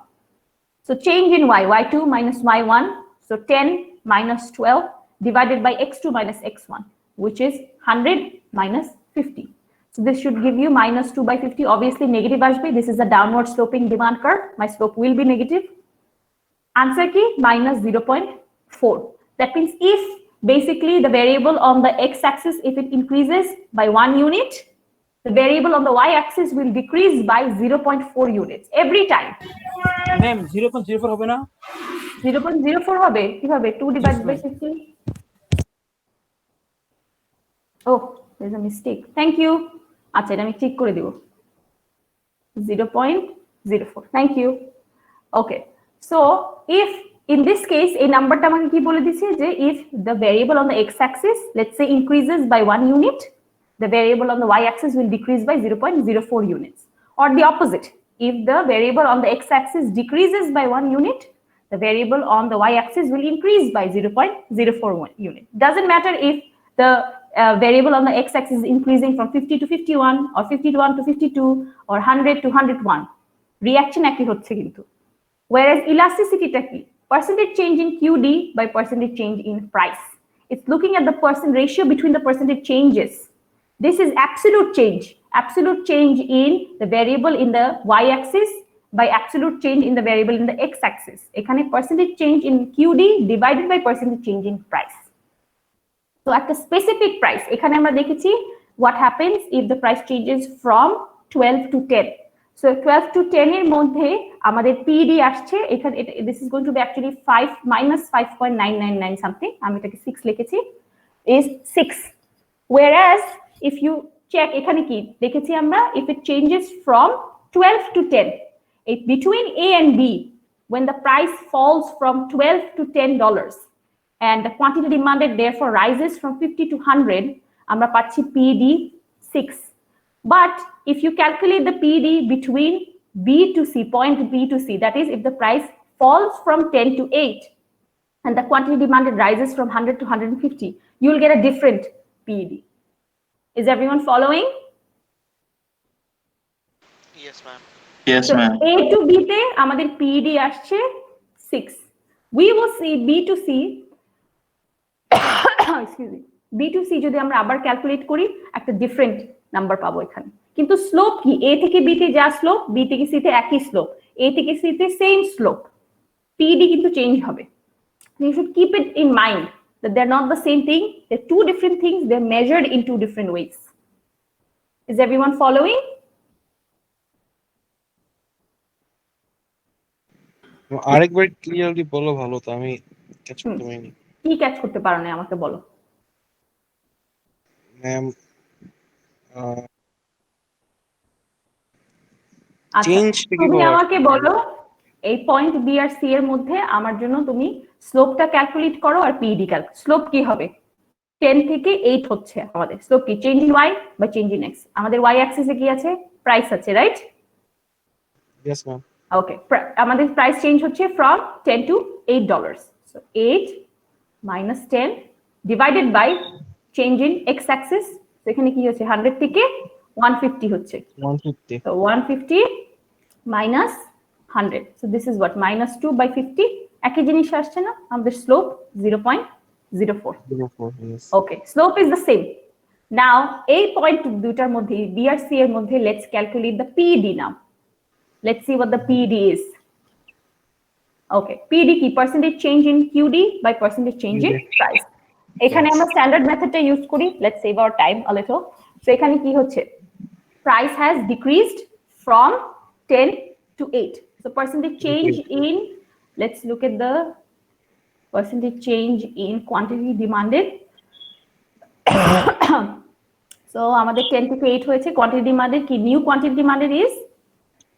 So change in y2 minus y1, so 10 minus 12 divided by x2 minus x1, which is 100 minus 50. So this should give you minus 2 by 50. Obviously negative ashbe, this is a downward sloping demand curve, my slope will be negative. Answer key minus 0.4. That means if basically the variable on the x-axis, if it increases by 1 unit, the variable on the y-axis will decrease by 0.4 units every time. Ma'am 0.04 হবে না? 0.04 হবে কিভাবে? 2 divided by 50. Oh, there's a mistake. Thank you. আচ্ছা, এটা আমি ঠিক করে দিব। 0.04. Thank you. Okay. So if in this case এই নাম্বারটা আমাকে কি বলে দিছে যে if the variable on the x-axis, let's say, increases by 1 unit, the variable on the y-axis will decrease by 0.04 units. Or the opposite, if the variable on the x-axis decreases by 1 unit, the variable on the y-axis will increase by 0.04 unit. Doesn't matter if the variable on the x-axis is increasing from 50 to 51 or 51 to 52 or 100 to 101. Reaction একই হচ্ছে কিন্তু। Whereas elasticity টা কি? Percentage change in QD by percentage change in price. It's looking at the ratio between the percentage changes. This is absolute change in the variable in the y-axis by absolute change in the variable in the x-axis. এখানে percentage change in QD divided by percentage change in price. So at the specific price, এখানে আমরা দেখেছি what happens if the price changes from 12 to 10. So 12 to 10 এর মধ্যে আমাদের PD আসছে এখানে this is going to be actually 5 minus 5.999 something, আমি এটাকে 6 লিখেছি, is 6. Whereas if you check এখানে কি দেখেছি আমরা, if it changes from 12 to 10, it between A and B, when the price falls from 12 to $10 and the quantity demanded therefore rises from 50 to 100, আমরা পাচ্ছি PD 6. But if you calculate the PD between B to C, point B to C, that is if the price falls from 10 to 8 and the quantity demanded rises from 100 to 150, you will get a different PD. Is everyone following? Yes, ma'am. Yes, So ma'am. A to B তে আমাদের PD আসছে 6. We will see B to C excuse me, B to C যদি আমরা আবার calculate করি একটা different number পাবো এখানে। কিন্তু স্লোপ কি? A থেকে B তে যা স্লোপ, B থেকে C তে একই স্লোপ, A থেকে C তে সেম স্লোপ, PD কিন্তু চেঞ্জ হবে। You should keep it in mind that they're not the same thing, they're two different things, they're measured in two different ways. Is everyone following? আরেকবার clearly বলো, ভালো তো আমি catch করতে পারিনি। কি ক্যাচ করতে পারো না আমাকে বলো। ম্যাম আচ্ছা, চেঞ্জ তুমি আমাকে বলো এই পয়েন্ট বি আর সি এর মধ্যে আমার জন্য তুমি স্লোপটা ক্যালকুলেট করো আর পিডি ক্যালকুলেট। স্লোপ কি হবে? 10 থেকে 8 হচ্ছে আমাদের স্লোপ কি? চেঞ্জ ইন ওয়াই বা চেঞ্জ ইন এক্স। আমাদের ওয়াই অ্যাক্সিসে কি আছে? প্রাইস আছে, রাইট? Yes ma'am. ওকে, আমাদের প্রাইস চেঞ্জ হচ্ছে from 10 to $8. So 8 minus 10 divided by change in x axis, এখানে কি হচ্ছে 100 থেকে 150 হচ্ছে 150, so 150 minus 100, so this is what minus 2 by 50, একই জিনিস আসছে না আমাদের slope 0.04. 04, yes. Okay, slope is the same. Now এই পয়েন্ট দুটার মধ্যে বি আর সি এর মধ্যে let's calculate the PD now. Let's see what the PD is. Okay, PD কি? Percentage change in QD by percentage change in price. এখানে আমরা standard মেথডটা use করি, let's save our time a little. So এখানে কি হচ্ছে? Price has decreased from 10 to 8. So percentage change in, let's look at the percentage change in quantity demanded. So আমাদের 10 থেকে 8 হয়েছে, quantity demanded কি? New quantity demanded is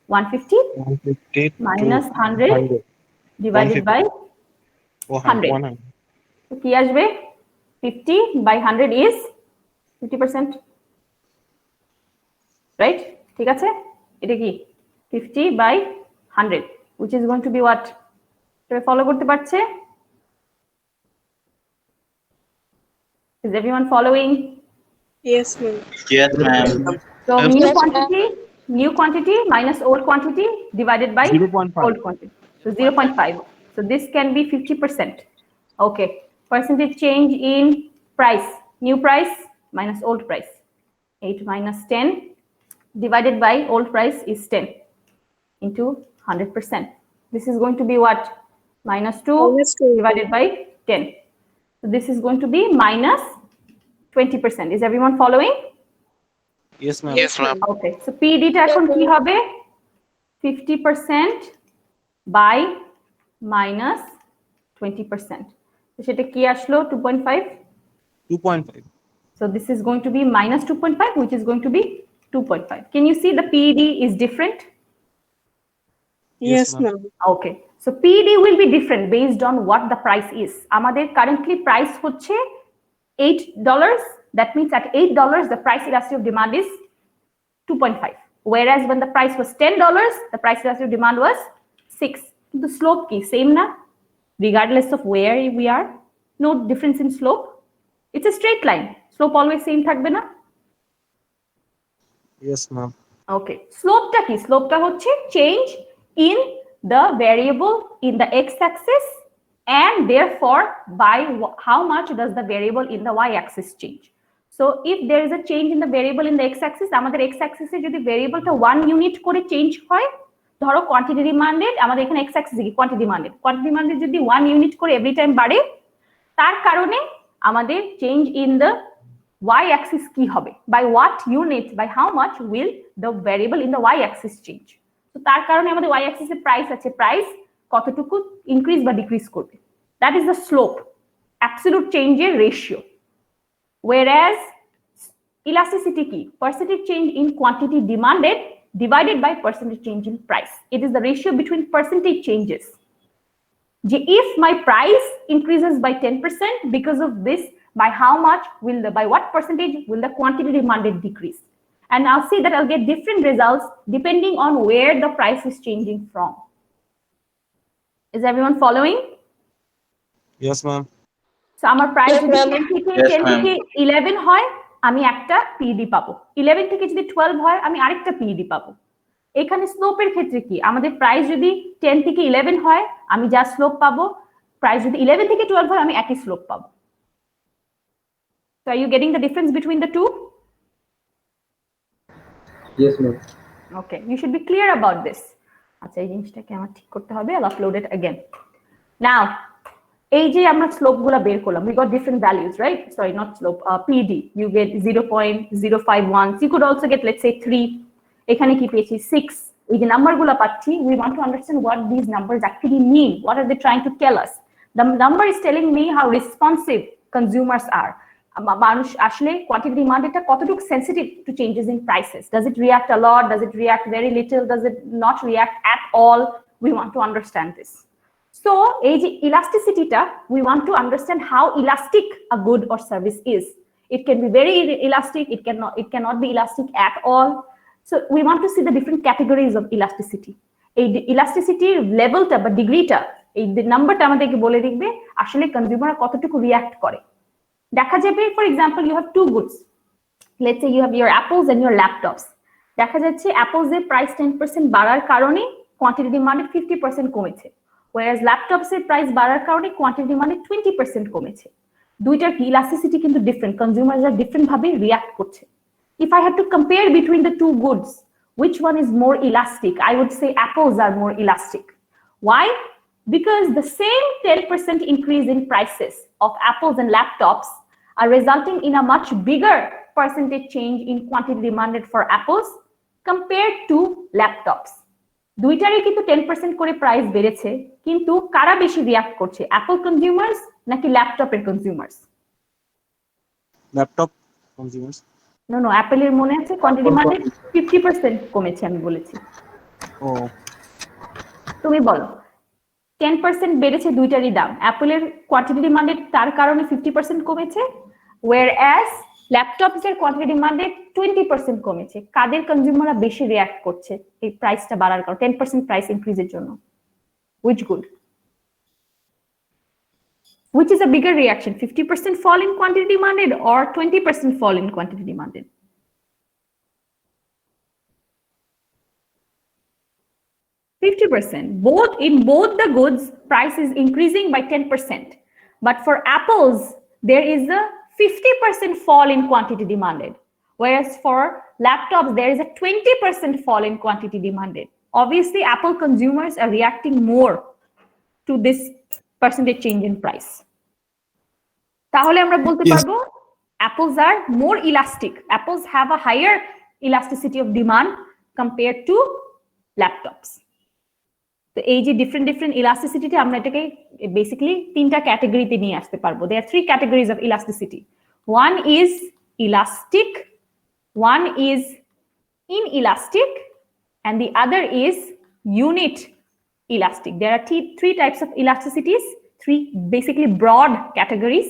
150 minus 100 divided by 100. So কি আসবে? 50 by 100 is 50%, right? ঠিক আছে, এটা কি 50 by 100 which is going to be what? সবাই ফলো করতে পারছে? Is everyone following? Yes, ma'am. Yes, ma'am. So new quantity minus old quantity divided by 0.5. old quantity. So 0.5. So this can be 50%. Okay. Percentage change in price. New price minus old price. 8 minus 10 divided by old price is 10 into 100%. This is going to be what? Minus 2 divided by 10. So this is going to be minus 20%. Is everyone following? Yes, ma'am. Yes, ma'am. Okay, so PD টা এখন কি হবে? 50% by minus 20%. So সেটা কি আসলো? 2.5. 2.5. So this is going to be minus 2.5, which is going to be 2.5. Can you see the PD is different? Yes, ma'am. Okay, so PD will be different based on what the price is. আমাদের currently price হচ্ছে $8. That means at $8, the price elasticity of demand is 2.5. Whereas when the price was $10, the price elasticity of demand was 6. The slope ki same na? Regardless of where we are, no difference in slope. It's a straight line. Slope always same থাকবে না? Yes, ma'am. ওকে, স্লোপটা কি? স্লোপটা হচ্ছে change in the variable in the x Axis and therefore by how much does the variable in the y axis change. So if there is a change in the variable in the x axis, আমাদের x axis এ যদি ভ্যারিয়েবলটা 1 unit করে change হয়, ধরো quantity demanded, আমাদের এখানে x axis কি quantity demanded যদি 1 unit করে এভরি টাইম বাড়ে, তার কারণে আমাদের change in the y axis কি হবে? By what unit, by how much will the variable in the y axis change? তো তার কারণে আমাদের y axis এ প্রাইস আছে, প্রাইস কতটুকু ইনক্রিজ বা ডিক্রিজ করবে, that is the slope, absolute change এর রেশিও। whereas elasticity কি? percentage change in quantity demanded divided by percentage change in price. It is the ratio between percentage changes. If my price increases by 10%, because of this, by how much will by what percentage will the quantity demanded decrease? And I'll see that I'll get different results depending on where the price is changing from. Is everyone following? Yes, ma'am. So আমার price যদি 10 Yes, থেকে 11 হয়, আমি একটা PED পাবো। 11 থেকে যদি 12 হয়, আমি আরেকটা পিইডি পাবো। এখানে স্লোপের ক্ষেত্রে কি? আমাদের প্রাইস যদি 10 থেকে 11 হয়, আমি যা স্লোপ পাবো, প্রাইস যদি 11 থেকে 12 হয়, আমি একই স্লোপ পাবো। So are you getting the difference between the two? Yes, ma'am. Okay, you should be clear about this. আচ্ছা, এই জিনিসটাকে আমার ঠিক করতে হবে। I'll upload it again. Now, এই যে আমরা স্লোপ গুলা বের করলাম, we got different values, right? Sorry, not slope, PD. You get 0.051. You could also get, let's say, 3. এখানে কি পেয়েছি? 6. এই যে নাম্বার গুলা পাচ্ছি, we want to understand what these numbers actually mean. What are they trying to tell us? The number is telling me how responsive consumers are. মানুষ আসলে quantity demand এটা কতটুকু sensitive to changes in prices. Does it react a lot? Does it react very little? Does it not react at all? We want to understand this. So এই যে ইলাস্টিসিটিটা, we want to understand how elastic a good or service is. It can be very elastic, it cannot be elastic at all. So we want to see the different categories of elasticity. এই ইলাস্টিসিটির লেভেলটা বা ডিগ্রিটা, এই নাম্বারটা আমাদেরকে বলে দিবে আসলে কনজিউমার কতটুকু রিঅ্যাক্ট করে। দেখা যাবে, for example, you have two goods, let's say you have your apples and your laptops. দেখা যাচ্ছে অ্যাপলস এর প্রাইস 10% বাড়ার কারণে কোয়ান্টিটি ডিমান্ডে 50% কমেছে, whereas ল্যাপটপস এর প্রাইস বাড়ার কারণে কোয়ান্টিটি ডিমান্ডে 20% কমেছে। দুইটার কি ইলাস্টিসিটি কিন্তু ডিফারেন্ট, কনজিউমাররা ডিফারেন্ট ভাবে রিঅ্যাক্ট করছে। If I had to compare between the two goods, which one is more elastic? I would say apples are more elastic. Why? Because the same 10% increase in prices of apples and laptops are resulting in a much bigger percentage change in quantity demanded for apples compared to laptops. দুইটারই কিন্তু 10% করে price বেড়েছে, কিন্তু কারা বেশি react করছে? Apple consumers নাকি ল্যাপটপের কনজিউমার্স? Laptop consumers. নো, অ্যাপলের মনে আছে কোয়ান্টিটি ডিমান্ডে 50% কমেছে, আমি বলেছি। Oh, তুমি বলো, 10% বেড়েছে দুইটারই দাম, অ্যাপলের কোয়ান্টিটি ডিমান্ডেড তার কারণে 50% কমেছে, whereas ল্যাপটপস এর কোয়ান্টিটি ডিমান্ডে 20% কমেছে। কাদের কনজিউমাররা বেশি রিঅ্যাক্ট করছে এই প্রাইসটা বাড়ার কারণে, 10% প্রাইস ইনক্রিজের জন্য? Which good? Which is a bigger reaction, 50% fall in quantity demanded or 20% fall in quantity demanded? Both, in both the goods, price is increasing by 10%. But for apples, there is a 50% fall in quantity demanded. Whereas for laptops, there is a 20% fall in quantity demanded. Obviously, Apple consumers are reacting more to this percentage change in price. তাহলে আমরা বলতে পারবো apples are more elastic. Apples have a higher elasticity of demand compared to laptops. তো এই যে different ইলাস্টিসিটিতে আমরা এটাকে basically তিনটা ক্যাটাগরিতে নিয়ে আসতে পারবো। There are 3 categories of elasticity. One is elastic, one is inelastic, and the other is unit elastic. There are 3 types of elasticities, 3 basically broad categories: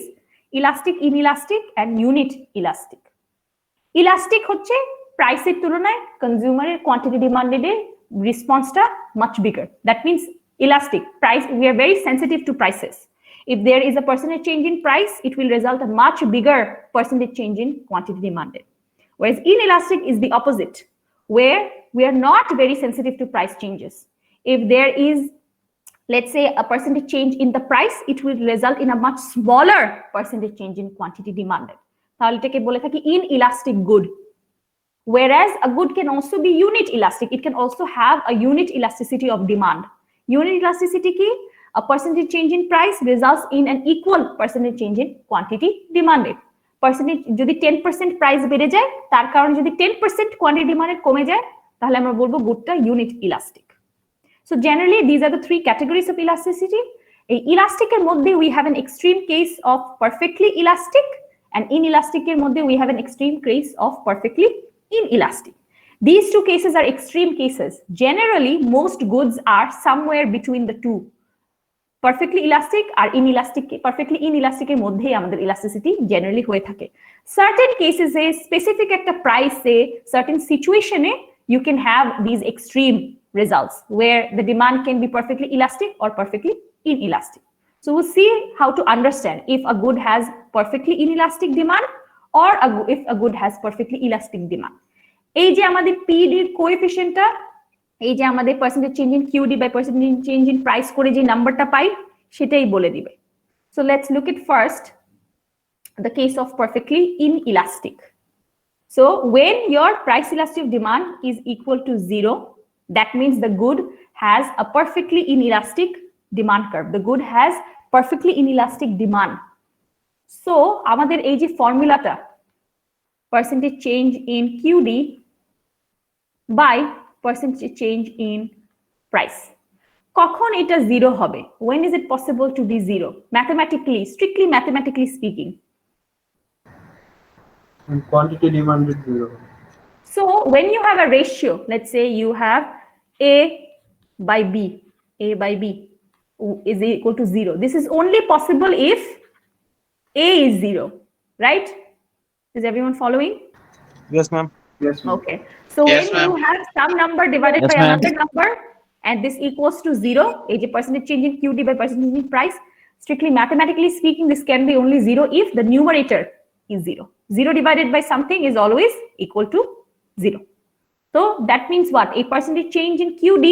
elastic, inelastic, and unit elastic. Elastic হচ্ছে প্রাইসের তুলনায় কনজিউমারের quantity demanded response ta much bigger. That means elastic price, we are very sensitive to prices. If there is a percentage change in price, it will result a much bigger percentage change in quantity demanded. Whereas inelastic is the opposite, where we are not very sensitive to price changes. If there is, let's say, a percentage change in the price, it will result in a much smaller percentage change in quantity demanded. তাহলে এটাকে বলে থাকি inelastic good. Whereas a good can also be unit elastic. It can also have a unit elasticity of demand. Unit elasticity ki? A percentage change in price results in an equal percentage change in quantity demanded. Percentage যদি 10% price বেড়ে যায়, তার কারণে যদি 10% quantity demanded কমে যায়, তাহলে আমরা বলবো গুডটা unit elastic. So generally, these are the three categories of elasticity. A elastic এর মধ্যে we have an extreme case of perfectly elastic, and inelastic এর মধ্যে we have an extreme case of perfectly inelastic. These two cases are extreme cases. Generally, most goods are somewhere between the two. Perfectly elastic or inelastic, perfectly inelastic এর মধ্যেই আমাদের elasticity generally হয়ে থাকে. Certain cases এ specific একটা price A certain situation A you can have these extreme results where the demand can be perfectly elastic or perfectly inelastic. So we'll see how to understand if a good has perfectly inelastic demand or if a good has perfectly elastic demand. এই যে আমাদের PD কোএফিসিয়েন্টটা, এই যে আমাদের percentage change in QD by percentage change in price করে যে নাম্বারটা পাই সেটাই বলে দিবে। So let's look at first the case of perfectly inelastic. So when your price elastic demand is equal to 0, that means the good has a perfectly inelastic demand curve. The good has perfectly inelastic demand. So আমাদের এই যে ফর্মুলাটা percentage change in QD by percentage change in price. কখন এটা 0 হবে? When is it possible to be 0? Mathematically, strictly mathematically speaking. And quantity demanded 0. So when you have a ratio, let's say you have A by B is equal to 0. This is only possible if A is 0, right? Is everyone following? Yes, ma'am. Yes, ma'am. Okay. So Yes, when you have some number divided Yes, by ma'am. another number, and this equals to 0, a percentage change in QD by percentage in price, strictly mathematically speaking, this can be only 0 if the numerator is 0. 0 divided by something is always equal to 0. So that means what? A percentage change in QD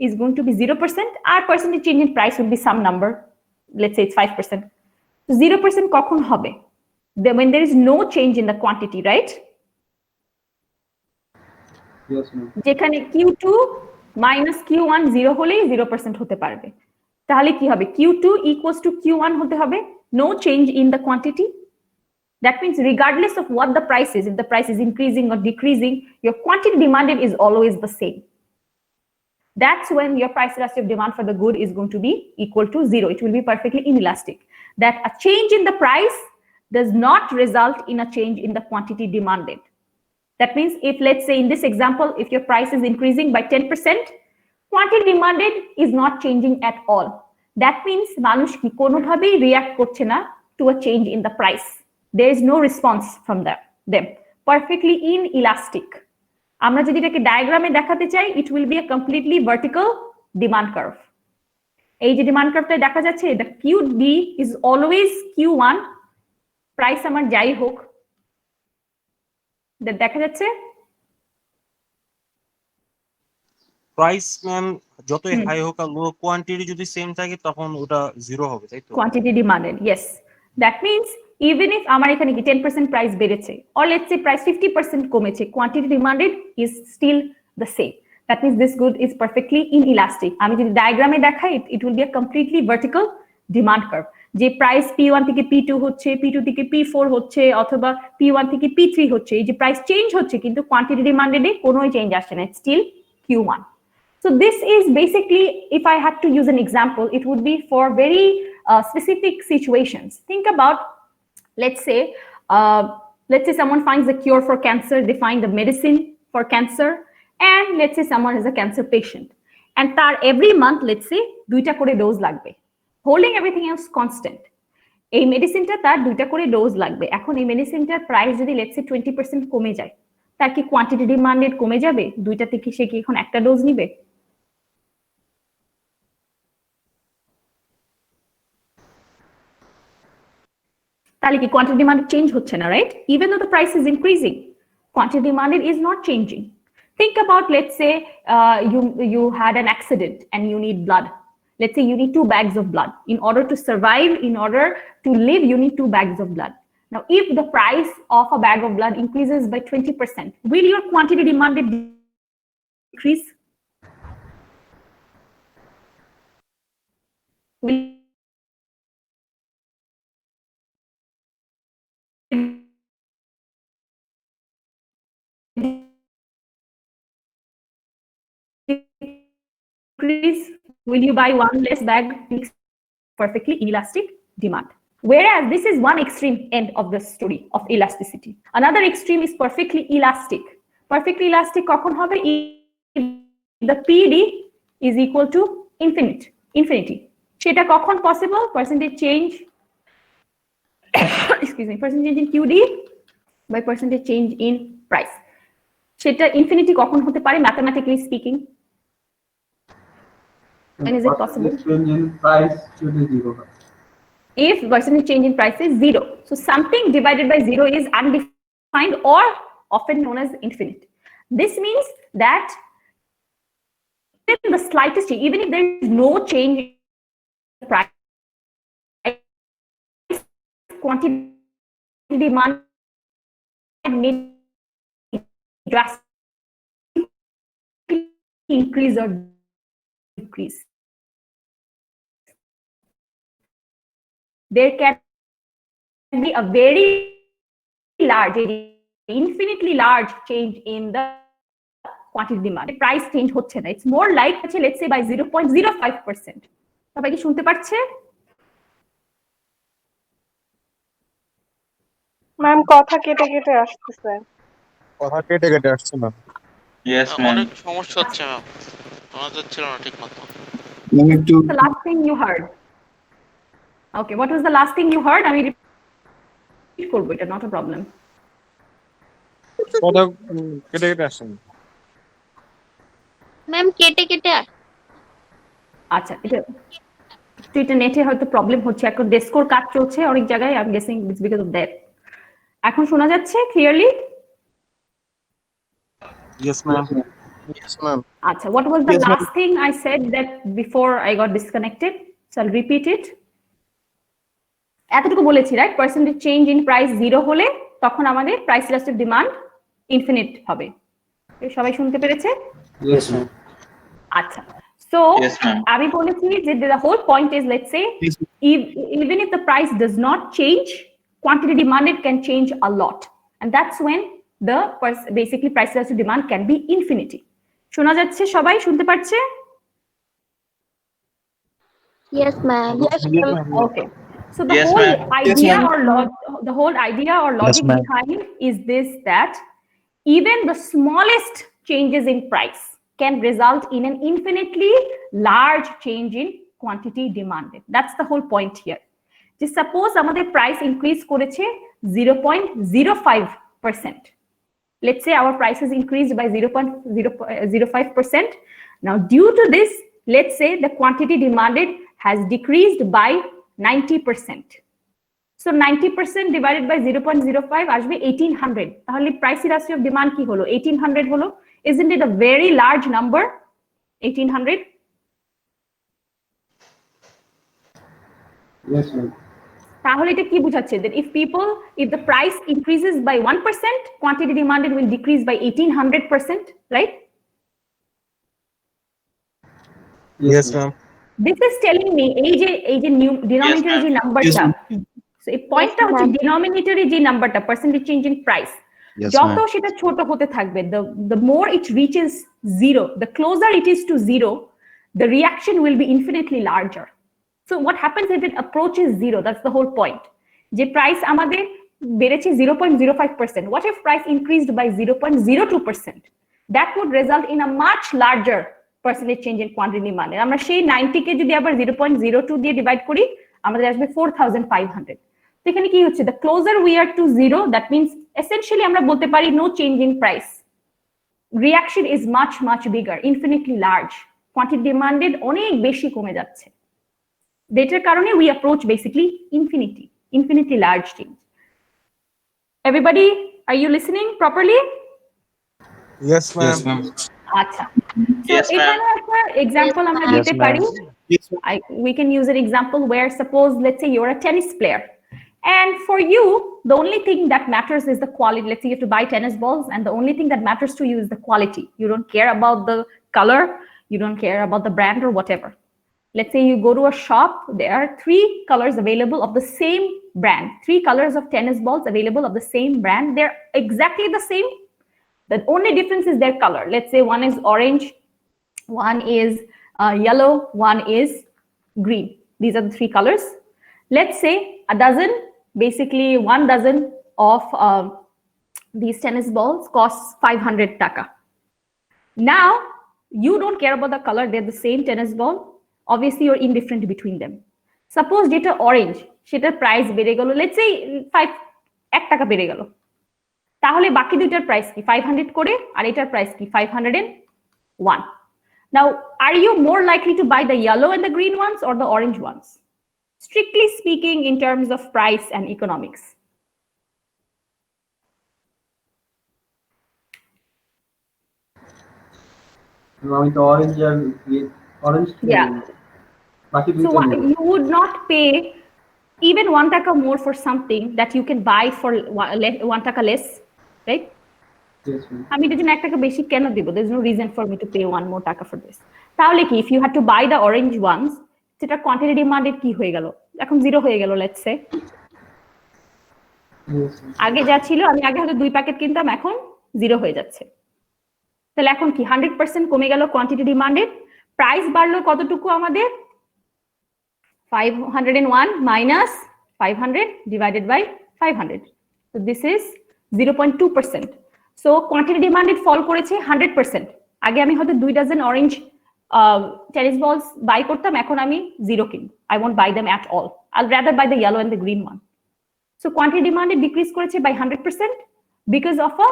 is going to be 0%. Our percentage change in price will be some number. Let's say it's 5%. So 0% কখন হবে? When there is no change in the quantity, right? Yes, ma'am. যেখানে Q2 minus Q1 0 হলেই 0% হতে পারবে। তাহলে কি হবে? Q2 equals to Q1 হতে হবে, no change in the quantity. That means regardless of what the price is, if the price is increasing or decreasing, your quantity demanded is always the same. That's when your price elastic demand for the good is going to be equal to 0. It will be perfectly inelastic. That a change in the price does not result in a change in the quantity demanded. That means if, let's say in this example, if your price is increasing by 10%, quantity demanded is not changing at all. That means মানুষ কি কোনোভাবেই react করছে না to a change in the price. There is no response from them. Perfectly inelastic. আমরা যদি এটাকে ডায়াগ্রামে দেখাতে চাই, it will be a completely vertical demand curve. এই যে demand curve টা দেখা যাচ্ছে, the QD is always Q1, price আমার যাই হোক, দেখা যাচ্ছে প্রাইস ম্যাম যতই হাই হোক আর লো কোয়ান্টিটি যদি সেম থাকে তখন ওটা 0 হবে, তাই তো? quantity demanded, yes. That means even if আমার এখানে কি 10% price বেড়েছে, or let's say price 50% কমেছে, quantity demanded is still the same. That means this good is perfectly inelastic. আমি যদি ডায়াগ্রামে দেখাই, it will be a completely vertical demand curve. যে প্রাইস P1 থেকে P2 হচ্ছে, P2 থেকে P4 হচ্ছে, অথবা P1 থেকে P3 হচ্ছে, এই যে প্রাইস চেঞ্জ হচ্ছে কিন্তু কোয়ান্টিটি ডিমান্ডেডে কোনো চেঞ্জ আসছে না, still Q1. So this is basically, if I had to use an example, it would be for very specific situations. Think about, let's say someone finds a cure for cancer, they find a medicine for cancer, and let's say someone is a cancer patient, and তার every month, let's say 2টা করে dose লাগবে, holding everything else constant. এই মেডিসিনটা তার 2টা করে dose লাগবে। এখন এই মেডিসিনটার প্রাইস যদি let's say 20% কমে যায়, তার কি কোয়ান্টিটি ডিমান্ডেড কমে যাবে? 2টা থেকে সে কি এখন একটা ডোজ নিবে? তাহলে কি quantity demanded change হচ্ছে না, right? Even though the price is increasing, quantity demanded is not changing. Think about, let's say you had an accident and you need blood. Let's say you need 2 bags of blood. In order to survive, in order to live, you need 2 bags of blood. Now, if the price of a bag of blood increases by 20%, will your quantity demanded decrease? Will decrease? Will you buy 1 less bag? Perfectly inelastic demand. Whereas this is one extreme end of the story of elasticity. Another extreme is perfectly elastic. Perfectly elastic কখন হবে? If the PD is equal to infinity. সেটা কখন possible? Percentage change excuse me, percentage change in QD by percentage change in price. সেটা infinity কখন হতে পারে mathematically speaking? When is it possible? Change in price যদি 0 হয়। If percentage change in price is 0. So something divided by 0 is undefined or often known as infinite. This means that even the slightest change, even if there is no change in the price, quantity demand may drastically increase or decrease. There can be a very large, infinitely large change in the quantity demand. The price change হচ্ছে না. It's more like, let's say by 0.05%. সবাই কি শুনতে পাচ্ছে? Ma'am কথা কেটে কেটে আসতেছে। কথা কেটে কেটে আসছে না। Yes, ma'am. অনেক সমস্যা হচ্ছে ম্যাম, শোনা যাচ্ছিল না ঠিক মতো। The last thing you heard. Okay, what was the last thing you heard? আমি repeat করবো, এটা not a problem. কথা কেটে কেটে আসছে না। ম্যাম কেটে কেটে আচ্ছা, এটা নেটে হয়তো প্রবলেম হচ্ছে, এখন ডেস্কোর কাজ চলছে অনেক জায়গায়, I am guessing it's because of that. এখন শোনা যাচ্ছে clearly? Yes, ma'am. Yes, ma'am. আচ্ছা, what was the last thing I said that before I got disconnected? So I'll repeat it. এতটুকু বলেছি, right? Percentage change in price 0 হলে তখন আমাদের price elastic demand infinite হবে। সবাই শুনতে পেরেছে? Yes, ma'am. আচ্ছা, so Yes, ma'am. আমি বলেছি যে the whole point is, let's say even if the price does not change, quantity demanded can change a lot, and that's when the basically price elastic demand can be infinity. শোনা যাচ্ছে? সবাই শুনতে পারছে? Yes, ma'am. Okay. So the Yes, whole ma'am. idea or logic behind is this, that even the smallest changes in price can result in an infinitely large change in quantity demanded. That's the whole point here. Just suppose আমাদের price increase করেছে 0.05%. Let's say our price has increased by 0.05%. Now, due to this, let's say the quantity demanded has decreased by 90%. So 90% divided by 0.05 আসবে 1800. তাহলে price elasticity of demand কি হলো? 1800 হলো। Isn't it a very large number? 1800? Yes, ma'am. তাহলে এটা কি বোঝাচ্ছে? That if the price increases by 1%, quantity demanded will decrease by 1800%, right? Yes, ma'am. This is telling me এই যে denominator যে নাম্বারটা, so এই পয়েন্টটা হচ্ছে denominator যে নাম্বারটা, percentage change in price, যত সেটা ছোট হতে থাকবে, the more it reaches 0, the closer it is to 0, the reaction will be infinitely larger. So what happens if it approaches 0? That's the whole point. যে price আমাদের বেড়েছে 0.05%. What if price increased by 0.02%? That would result in a much larger percentage change in quantity demand. আমরা সেই 90 কে যদি আবার 0.02 দিয়ে divide করি, আমাদের আসবে 4500. তো এখানে কি হচ্ছে? The closer we are to 0, that means essentially আমরা বলতে পারি no change in price. Reaction is much bigger, infinitely large. Quantity demanded অনেক বেশি কমে যাচ্ছে। যেটার কারণে we approach basically infinity. infinitely large change. Everybody, are you listening properly? Yes, ma'am. Yes, ma'am. আচ্ছা, so Yes, ma'am. এখানে একটা example আমরা Yes, দিতে ma'am. পারি. We can use an example where suppose let's say you're a tennis player, and for you the only thing that matters is the quality. Let's say you have to buy tennis balls, and the only thing that matters to you is the quality. You don't care about the color, you don't care about the brand or whatever. Let's say you go to a shop, there are 3 colors available of the same brand, 3 colors of tennis balls available of the same brand. They're exactly the same. The only difference is their color. Let's say one is orange, one is yellow, one is green. These are the 3 colors. Let's say a dozen, basically 1 dozen of these tennis balls costs 500 taka. Now, you don't care about the color, they're the same tennis ball. Obviously, you're indifferent between them. Suppose যেটা orange, সেটার price বেড়ে গেল, let's say 1 টাকা বেড়ে গেল, তাহলে বাকি দুইটার প্রাইস কি 500 করে, আর এটার প্রাইস কি 501. Now, are you more likely to buy the yellow and the green ones or the orange ones? Strictly speaking, in terms of price and economics. আমি তো অরেঞ্জ আর অরেঞ্জ Yeah. বাকি So দুইটা নেব। you would not pay even 1 taka more for something that you can buy for 1 taka less, right? Yes, ma'am. আমি এটার জন্য 1 টাকা বেশি কেন দিব? There's no reason for me to pay 1 more taka for this. তাহলে কি, if you had to buy the orange ones, সেটা quantity demanded কি হয়ে গেল? এখন 0 হয়ে গেল, let's say. Yes, ma'am. আগে যা ছিল, আমি আগে হয়তো 2 প্যাকেট কিনতাম, এখন 0 হয়ে যাচ্ছে। তাহলে এখন কি 100% কমে গেল কোয়ান্টিটি ডিমান্ডেড, প্রাইস বাড়লো কতটুকু আমাদের? 501 minus 500 divided by 500. So this is 0.2%. So quantity demanded fall করেছে 100%. আগে আমি হয়তো 2 ডজন অরেঞ্জ টেনিস বলস বাই করতাম, এখন আমি 0 কিনব। I won't buy them at all. I'll rather buy the yellow and the green one. So quantity demanded decrease করেছে by 100% because of a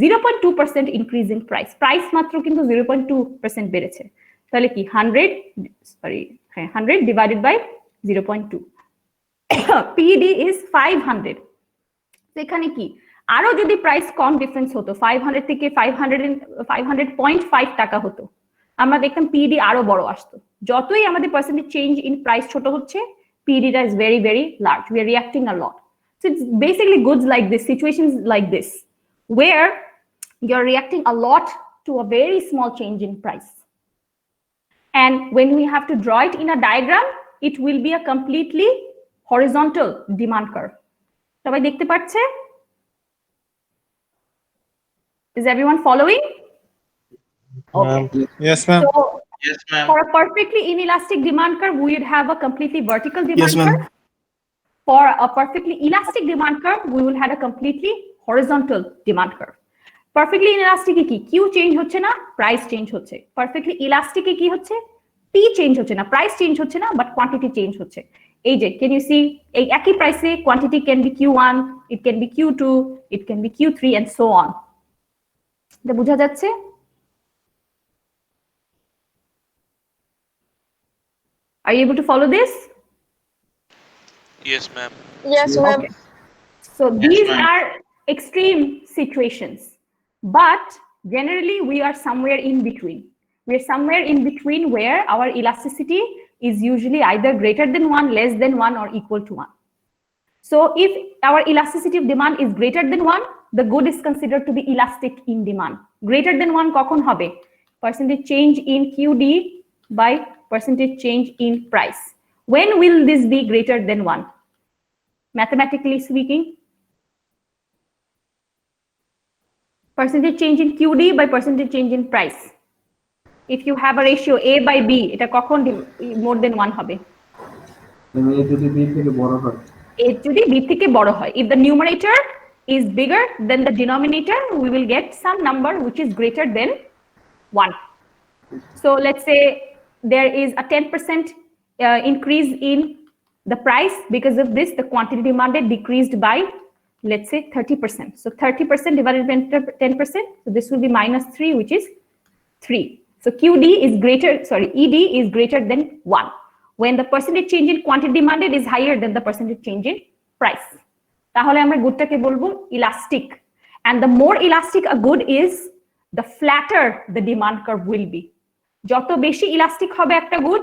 0.2% increase in price. Price মাত্র কিন্তু 0.2% বেড়েছে। তাহলে কি 100 divided by 0.2. PD is 500. এখানে কি আরো যদি প্রাইস কম ডিফারেন্স হতো, 500 থেকে 500.5 টাকা হতো, আমরা দেখতাম পিডি আরো বড় আসতো। যতই আমাদের পার্সেন্টেজ চেঞ্জ ইন প্রাইস ছোট হচ্ছে, পিডিটা is very very large. We are reacting a lot. So it's basically goods like this, situations like this, where you're reacting a lot to a very small change in price. And when we have to draw it in a diagram, it will be a completely horizontal demand curve. সবাই দেখতে পাচ্ছে? Is everyone following? Okay. Yes, ma'am. So Yes, ma'am. for a perfectly inelastic demand curve, we would have a completely vertical demand Yes, ma'am. curve. For a perfectly elastic demand curve, we will have a completely horizontal demand curve. Perfectly inelastic কি? Q change হচ্ছে না, price change হচ্ছে। Perfectly elastic কি হচ্ছে? P change হচ্ছে না, price change হচ্ছে না, but quantity change হচ্ছে। এই যে, can you see? এই একই প্রাইসে quantity can be Q1, it can be Q2, it can be Q3 and so on. এটা বোঝা যাচ্ছে? Are you able to follow this? Yes, ma'am. Yes, ma'am. Okay. So these ma'am. are extreme situations, but generally we are somewhere in between. We're somewhere in between where our elasticity is usually either greater than 1, less than 1, or equal to 1. So if our elasticity of demand is greater than 1, the good is considered to be elastic in demand. Greater than 1 কখন হবে? Percentage change in QD by percentage change in price. When will this be greater than 1? Mathematically speaking, percentage change in QD by percentage change in price. If you have a ratio A by B, এটা কখন more than 1 হবে? এ যদি B থেকে বড় হয়। A যদি B থেকে বড় হয়। If the numerator is bigger than the denominator, we will get some number which is greater than 1. So let's say there is a 10% increase in the price. Because of this, the quantity demanded decreased by, let's say, 30%. So 30% divided by 10%. So this will be -3, which is 3. So QD is greater, sorry, ED is greater than 1. When the percentage change in quantity demanded is higher than the percentage change in price, তাহলে আমরা গুডটাকে বলবো elastic. And the more elastic a good is, the flatter the demand curve will be. যত বেশি elastic হবে একটা good,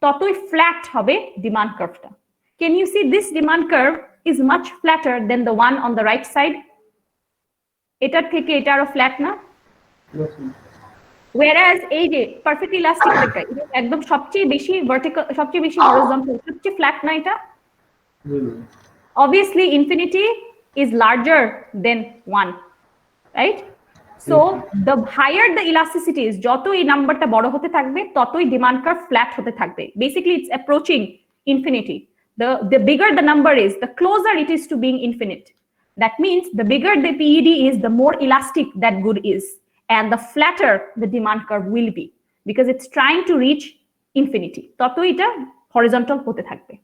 ততই flat হবে demand কার্ভটা। Can you see this demand curve is much flatter than the one on the right side? এটার থেকে এটা আরো ফ্ল্যাট না? Yes, ma'am. Whereas এই যে পারফেক্ট ইলাস্টিক এটা একদম সবচেয়ে বেশি ভার্টিক্যাল, সবচেয়ে বেশি হরিজন্টাল, সবচেয়ে ফ্ল্যাট না এটা? জি, ma'am. Obviously infinity is larger than 1, right? So the higher the elasticity is, যত এই নাম্বারটা বড় হতে থাকবে ততই ডিমান্ড কার্ভ ফ্ল্যাট হতে থাকবে। Basically it's approaching infinity. The bigger the number is, the closer it is to being infinite. That means the bigger the PED is, the more elastic that good is, and the flatter the demand curve will be, because it's trying to reach infinity. তত এটা horizontal হতে থাকবে।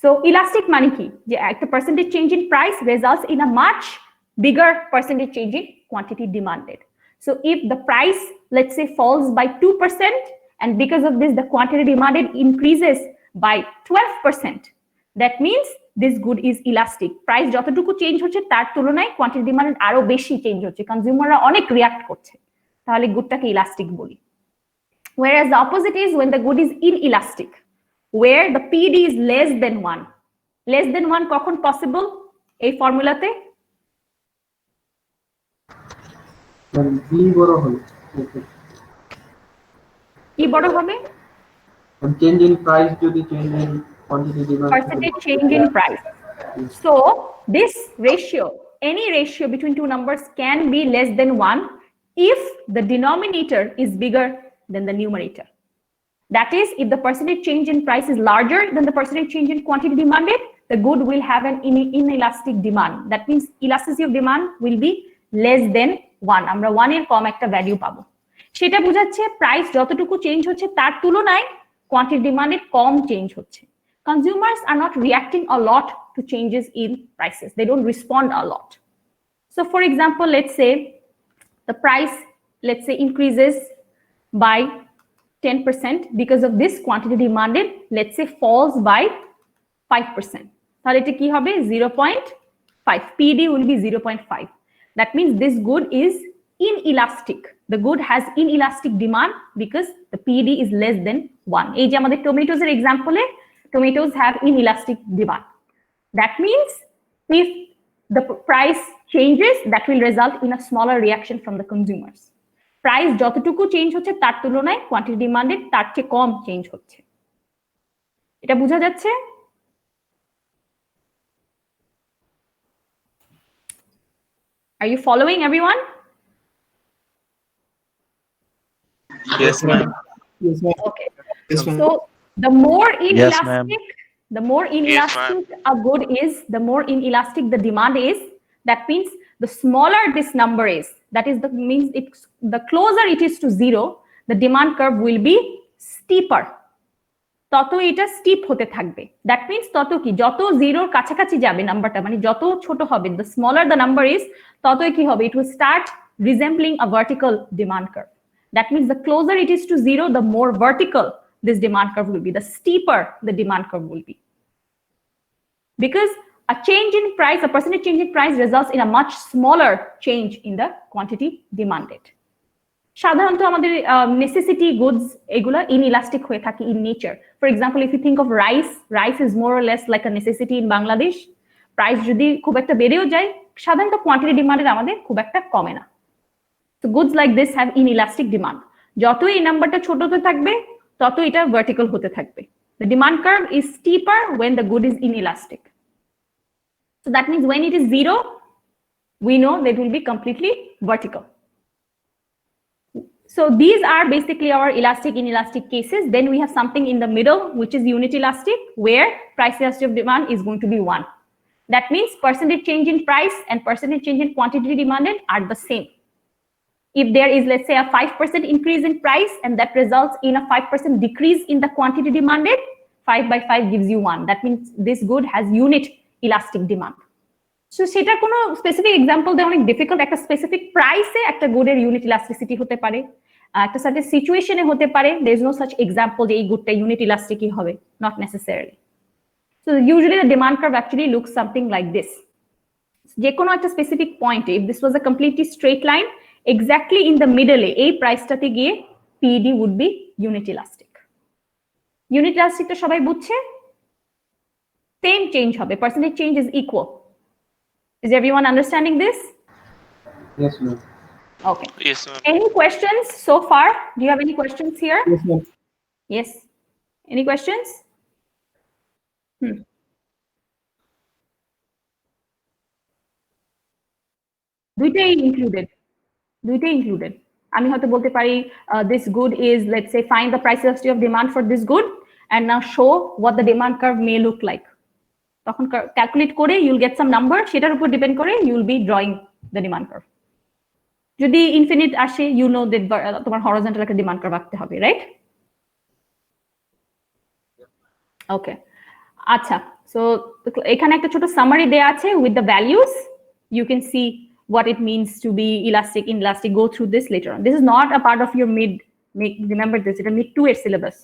So elastic মানে কি? যে একটা percentage change in price results in a much bigger percentage change in quantity demanded. So if the price, let's say, falls by 2%, and because of this the quantity demanded increases by 12%, that means this good is elastic. Price যতটুকু change হচ্ছে তার তুলনায় quantity demand আরো বেশি change হচ্ছে, কনজিউমাররা অনেক react করছে, তাহলে গুডটাকে ইলাস্টিক বলি। Whereas the opposite is when the good is inelastic, where the PD is less than 1. Less than 1 কখন পসিবল এই ফর্মুলাতে? Ma'am, B বড় হলো। Okay. কি বড় হবে? Change in price যদি change in quantity demand Percentage change in price. So this ratio, any ratio between two numbers can be less than 1 if the denominator is bigger than the numerator. That is, if the percentage change in price is larger than the percentage change in quantity demanded, the good will have an inelastic demand. That means elasticity of demand will be less than 1. আমরা 1 এর কম একটা value পাবো। সেটা বোঝাচ্ছে price যতটুকু change হচ্ছে তার তুলনায় কোয়ান্টিটি ডিমান্ডেড কম চেঞ্জ হচ্ছে। Consumers are not reacting a lot to changes in prices. They don't respond a lot. So for example, let's say the price, let's say, increases by 10%. Because of this, quantity demanded, let's say, falls by 5%. তাহলে এটা কি হবে? 0.5. PD will be 0.5. That means this good is inelastic. The good has inelastic demand because the PD is less than 1. এই যে আমাদের tomatoes এর example, tomatoes have inelastic demand. That means if the price changes, that will result in a smaller reaction from the consumers. Price যতটুকু change হচ্ছে তার তুলনায় quantity demanded তার চেয়ে কম চেঞ্জ হচ্ছে। এটা বোঝা যাচ্ছে? Are you following, everyone? Yes, ma'am. Okay. So the more inelastic, the more inelastic a good is, the more inelastic the demand is. That means the smaller this number is, that is means it's the closer it is to 0, the demand curve will be steeper. তত এটা steep হতে থাকবে। That means তত কি, যত জিরোর কাছাকাছি যাবে নাম্বারটা, মানে যত ছোট হবে, the smaller the number is, ততই কি হবে, it will start resembling a vertical demand curve. That means the closer it is to 0, the more vertical this demand curve will be, the steeper the demand curve will be. Because a change in price, a percentage change in price results in a much smaller change in the quantity demanded. সাধারণত আমাদের necessity goods এগুলা inelastic হয়ে থাকে in nature. For example, if you think of rice is more or less like a necessity in Bangladesh. Price যদি খুব একটা বেড়েও যায়, সাধারণত quantity demanded আমাদের খুব একটা কমে না। So goods like this have inelastic demand. যত এই নাম্বারটা ছোট হতে থাকবে, তত এটা vertical হতে থাকবে. The demand curve is steeper when the good is inelastic. So that means when it is 0, we know that it will be completely vertical. So these are basically our elastic, inelastic cases. Then we have something in the middle, which is unit elastic, where price elasticity of demand is going to be 1. That means percentage change in price and percentage change in quantity demanded are the same. If there is, let's say, a 5% increase in price and that results in a 5% decrease in the quantity demanded, 5 by 5 gives you 1. That means this good has unit elastic demand. So সেটা কোনো specific example দেওয়া অনেক difficult. একটা specific প্রাইসে একটা গুডের unit elasticity হতে পারে, একটা সার্টেন সিচুয়েশনে হতে পারে। There is no such example যে এই গুডটা ইউনিট ইলাস্টিকই হবে, not necessarily. So usually the demand curve actually looks something like this. যে কোনো একটা স্পেসিফিক পয়েন্টে if this was a completely straight line, exactly in the middle এ এই প্রাইসটাতে গিয়ে PED would be unit elastic. Unit elastic টা সবাই বুঝছে? Same change হবে, percentage change is equal. Is everyone understanding this? Yes, ma'am. Okay. Yes, ma'am. Any questions so far? Do you have any questions here? Yes, ma'am. Yes. Any questions? দুইটাই included. আমি হয়তো বলতে পারি this good is, let's say, find the price elasticity of demand for this good and now show what the demand curve may look like. তখন calculate করে you'll get some number, সেটার উপর depend করে you'll be drawing the demand curve. যদি infinite আসে you know that তোমার horizontal একটা demand curve আঁকতে হবে, right? Okay. আচ্ছা, so এখানে একটা ছোট সামারি দেয়া আছে with the values. You can see what it means to be elastic, inelastic. Go through this later on. This is not a part of your remember this, it's a mid 2 এর syllabus.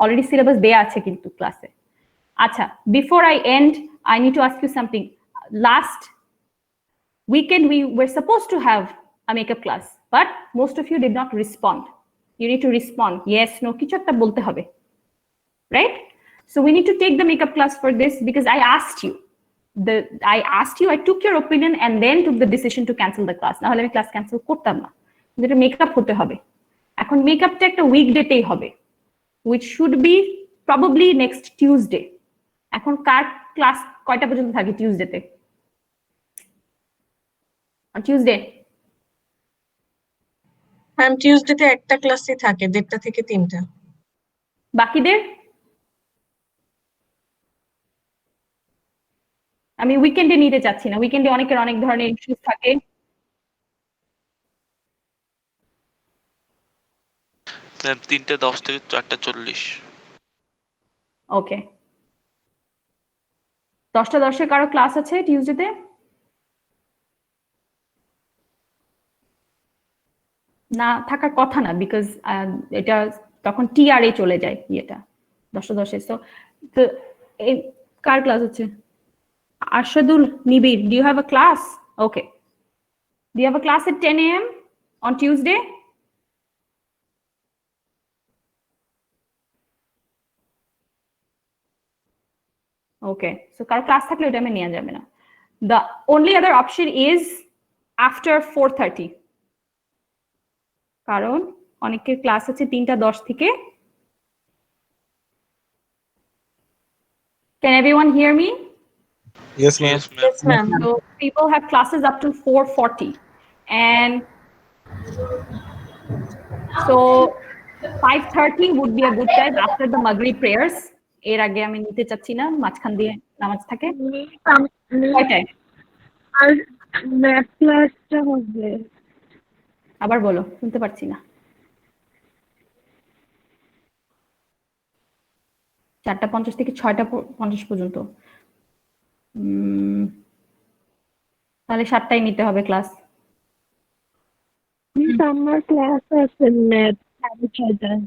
Already syllabus দেয়া আছে কিন্তু ক্লাসে। আচ্ছা, before I end, I need to ask you something. Last weekend we were supposed to have a makeup class, but most of you did not respond. You need to respond. Yes, no, কিছু একটা বলতে হবে। Right? So we need to take the makeup class for this because I asked you. I took your opinion and then took the decision to cancel the class. না হলে আমি class cancel করতাম না। যেটা মেকআপ হতে হবে। এখন মেকআপটা একটা উইকডেতেই হবে, which should be probably next Tuesday. এখন কার ক্লাস কয়টা পর্যন্ত থাকে টিউসডেতে? টিউসডে ম্যাম টিউসডেতে একটা ক্লাসই থাকে 1:30 থেকে 3টা। বাকিদের আমি উইকেন্ডে নিতে চাচ্ছি না, উইকেন্ডে অনেকের অনেক ধরনের ইস্যুস থাকে। ম্যাম 3:10 থেকে 4:40। ওকে, 10:10 কারো ক্লাস আছে টিউসডেতে? না থাকার কথা না, বিকজ এটা তখন টিআরএ চলে যায় ইয়েটা 10:10। তো কার ক্লাস আছে? Arshadul Nibir, do you have a class? Okay. Do you have a class at 10 a.m. on Tuesday? Okay. So কারো ক্লাস থাকলে ওটা আমি নিয়ে যাবে না। The only other option is after 4:30. কারণ অনেকের ক্লাস আছে 3:10 থেকে। Can everyone hear me? Yes, ma'am. Yes, ma'am. Yes, ma'am. So people have classes up to 4:40, and so 5:30 would be a good time after the Maghrib prayers. এর আগে আমি নিতে চাচ্ছি না, মাঝখান দিয়ে নামাজ থাকে। কয়টায়? আর ম্যাথ ক্লাসটা হবে। আবার বলো, শুনতে পারছি না। 4:50 থেকে 6:50 পর্যন্ত। তাহলে 7টায় নিতে হবে ক্লাস। আমার ক্লাস আছে ম্যাথ 6:30।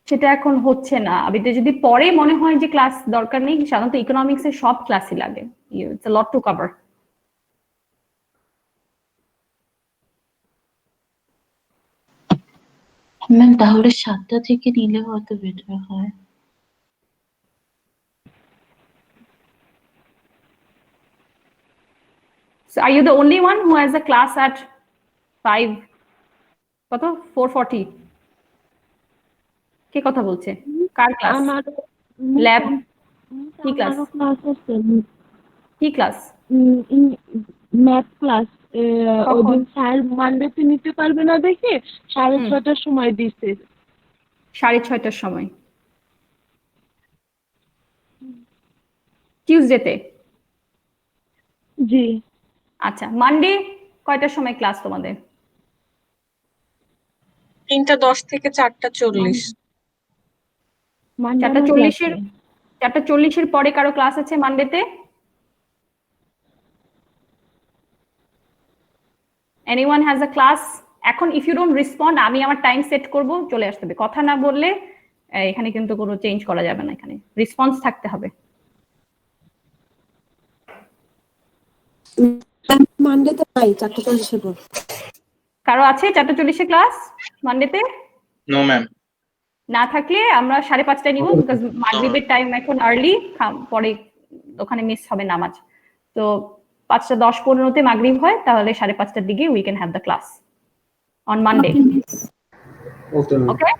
সেটা এখন হচ্ছে না। আবিতে যদি পরে মনে হয় যে ক্লাস দরকার নেই, সাধারণত ইকোনমিক্স এর সব ক্লাসই লাগে। It's a lot to cover. Ma'am তাহলে 7টা থেকে নিলে হয়তো বেটার হয়। So are you the only one who has a class at 4:40? কে কথা বলছে? কার ক্লাস? ল্যাব কি ক্লাস? ক্লাস আছে কি ক্লাস? Math class. ওদিন স্যার মানডেতে নিতে পারবে না দেখে 6:30টার সময় দিছে। 6:30টার সময় টিউসডেতে? জি। আচ্ছা, মানডে কয়টার সময় ক্লাস তোমাদের? 3:10 থেকে 4:40। 4:40 পরে কারো ক্লাস আছে মানডেতে? Anyone has a class? এখন if you don't respond, আমি আমার টাইম সেট করব, চলে আসতে হবে। কথা না বললে এখানে কিন্তু কোনো চেঞ্জ করা যাবে না, এখানে রেসপন্স থাকতে হবে। মানডেতে নাই 4:40 পর। কারো আছে 4:40 ক্লাস মানডেতে? No, ma'am. না থাকলে আমরা 5:30টায় নিব, বিকজ মাগরিবের টাইম এখন আর্লি, পরে ওখানে মিস হবে নামাজ। তো 5:10-15তে মাগরিব হয়, তাহলে 5:30টার দিকে we can have the class on Monday. Okay, ma'am. Okay?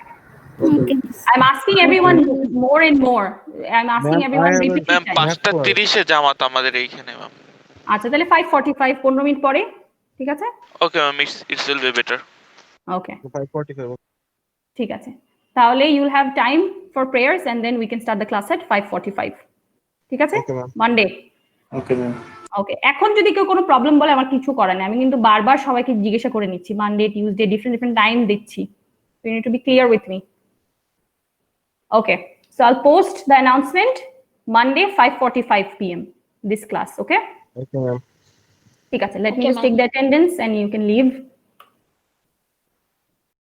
I'm asking everyone more and more. I'm asking Ma'am, everyone I have a- repeating ma'am time. 5:30 জামাত আমাদের এইখানে ম্যাম। আচ্ছা, তাহলে 5:45, 15 মিনিট পরে, ঠিক আছে? Okay ma'am, it's will be better. Okay, 5:45. ঠিক আছে। তাহলে you will have time for prayers and then we can start the class at 5:45, ঠিক আছে? Okay, ma'am. Monday. Okay, ma'am. ওকে, এখন যদি কেউ কোনো প্রবলেম বলে, আমার কিছু করার নেই, আমি কিন্তু বারবার সবাইকে জিজ্ঞাসা করে নিচ্ছি, মানডে, টিউসডে, ডিফারেন্ট টাইম দিচ্ছি। You need to be clear with me. Okay, so I'll post the announcement Monday 5:45 p.m. this class, okay? Okay, ma'am. ঠিক আছে, let me Okay, just take the attendance and you can leave.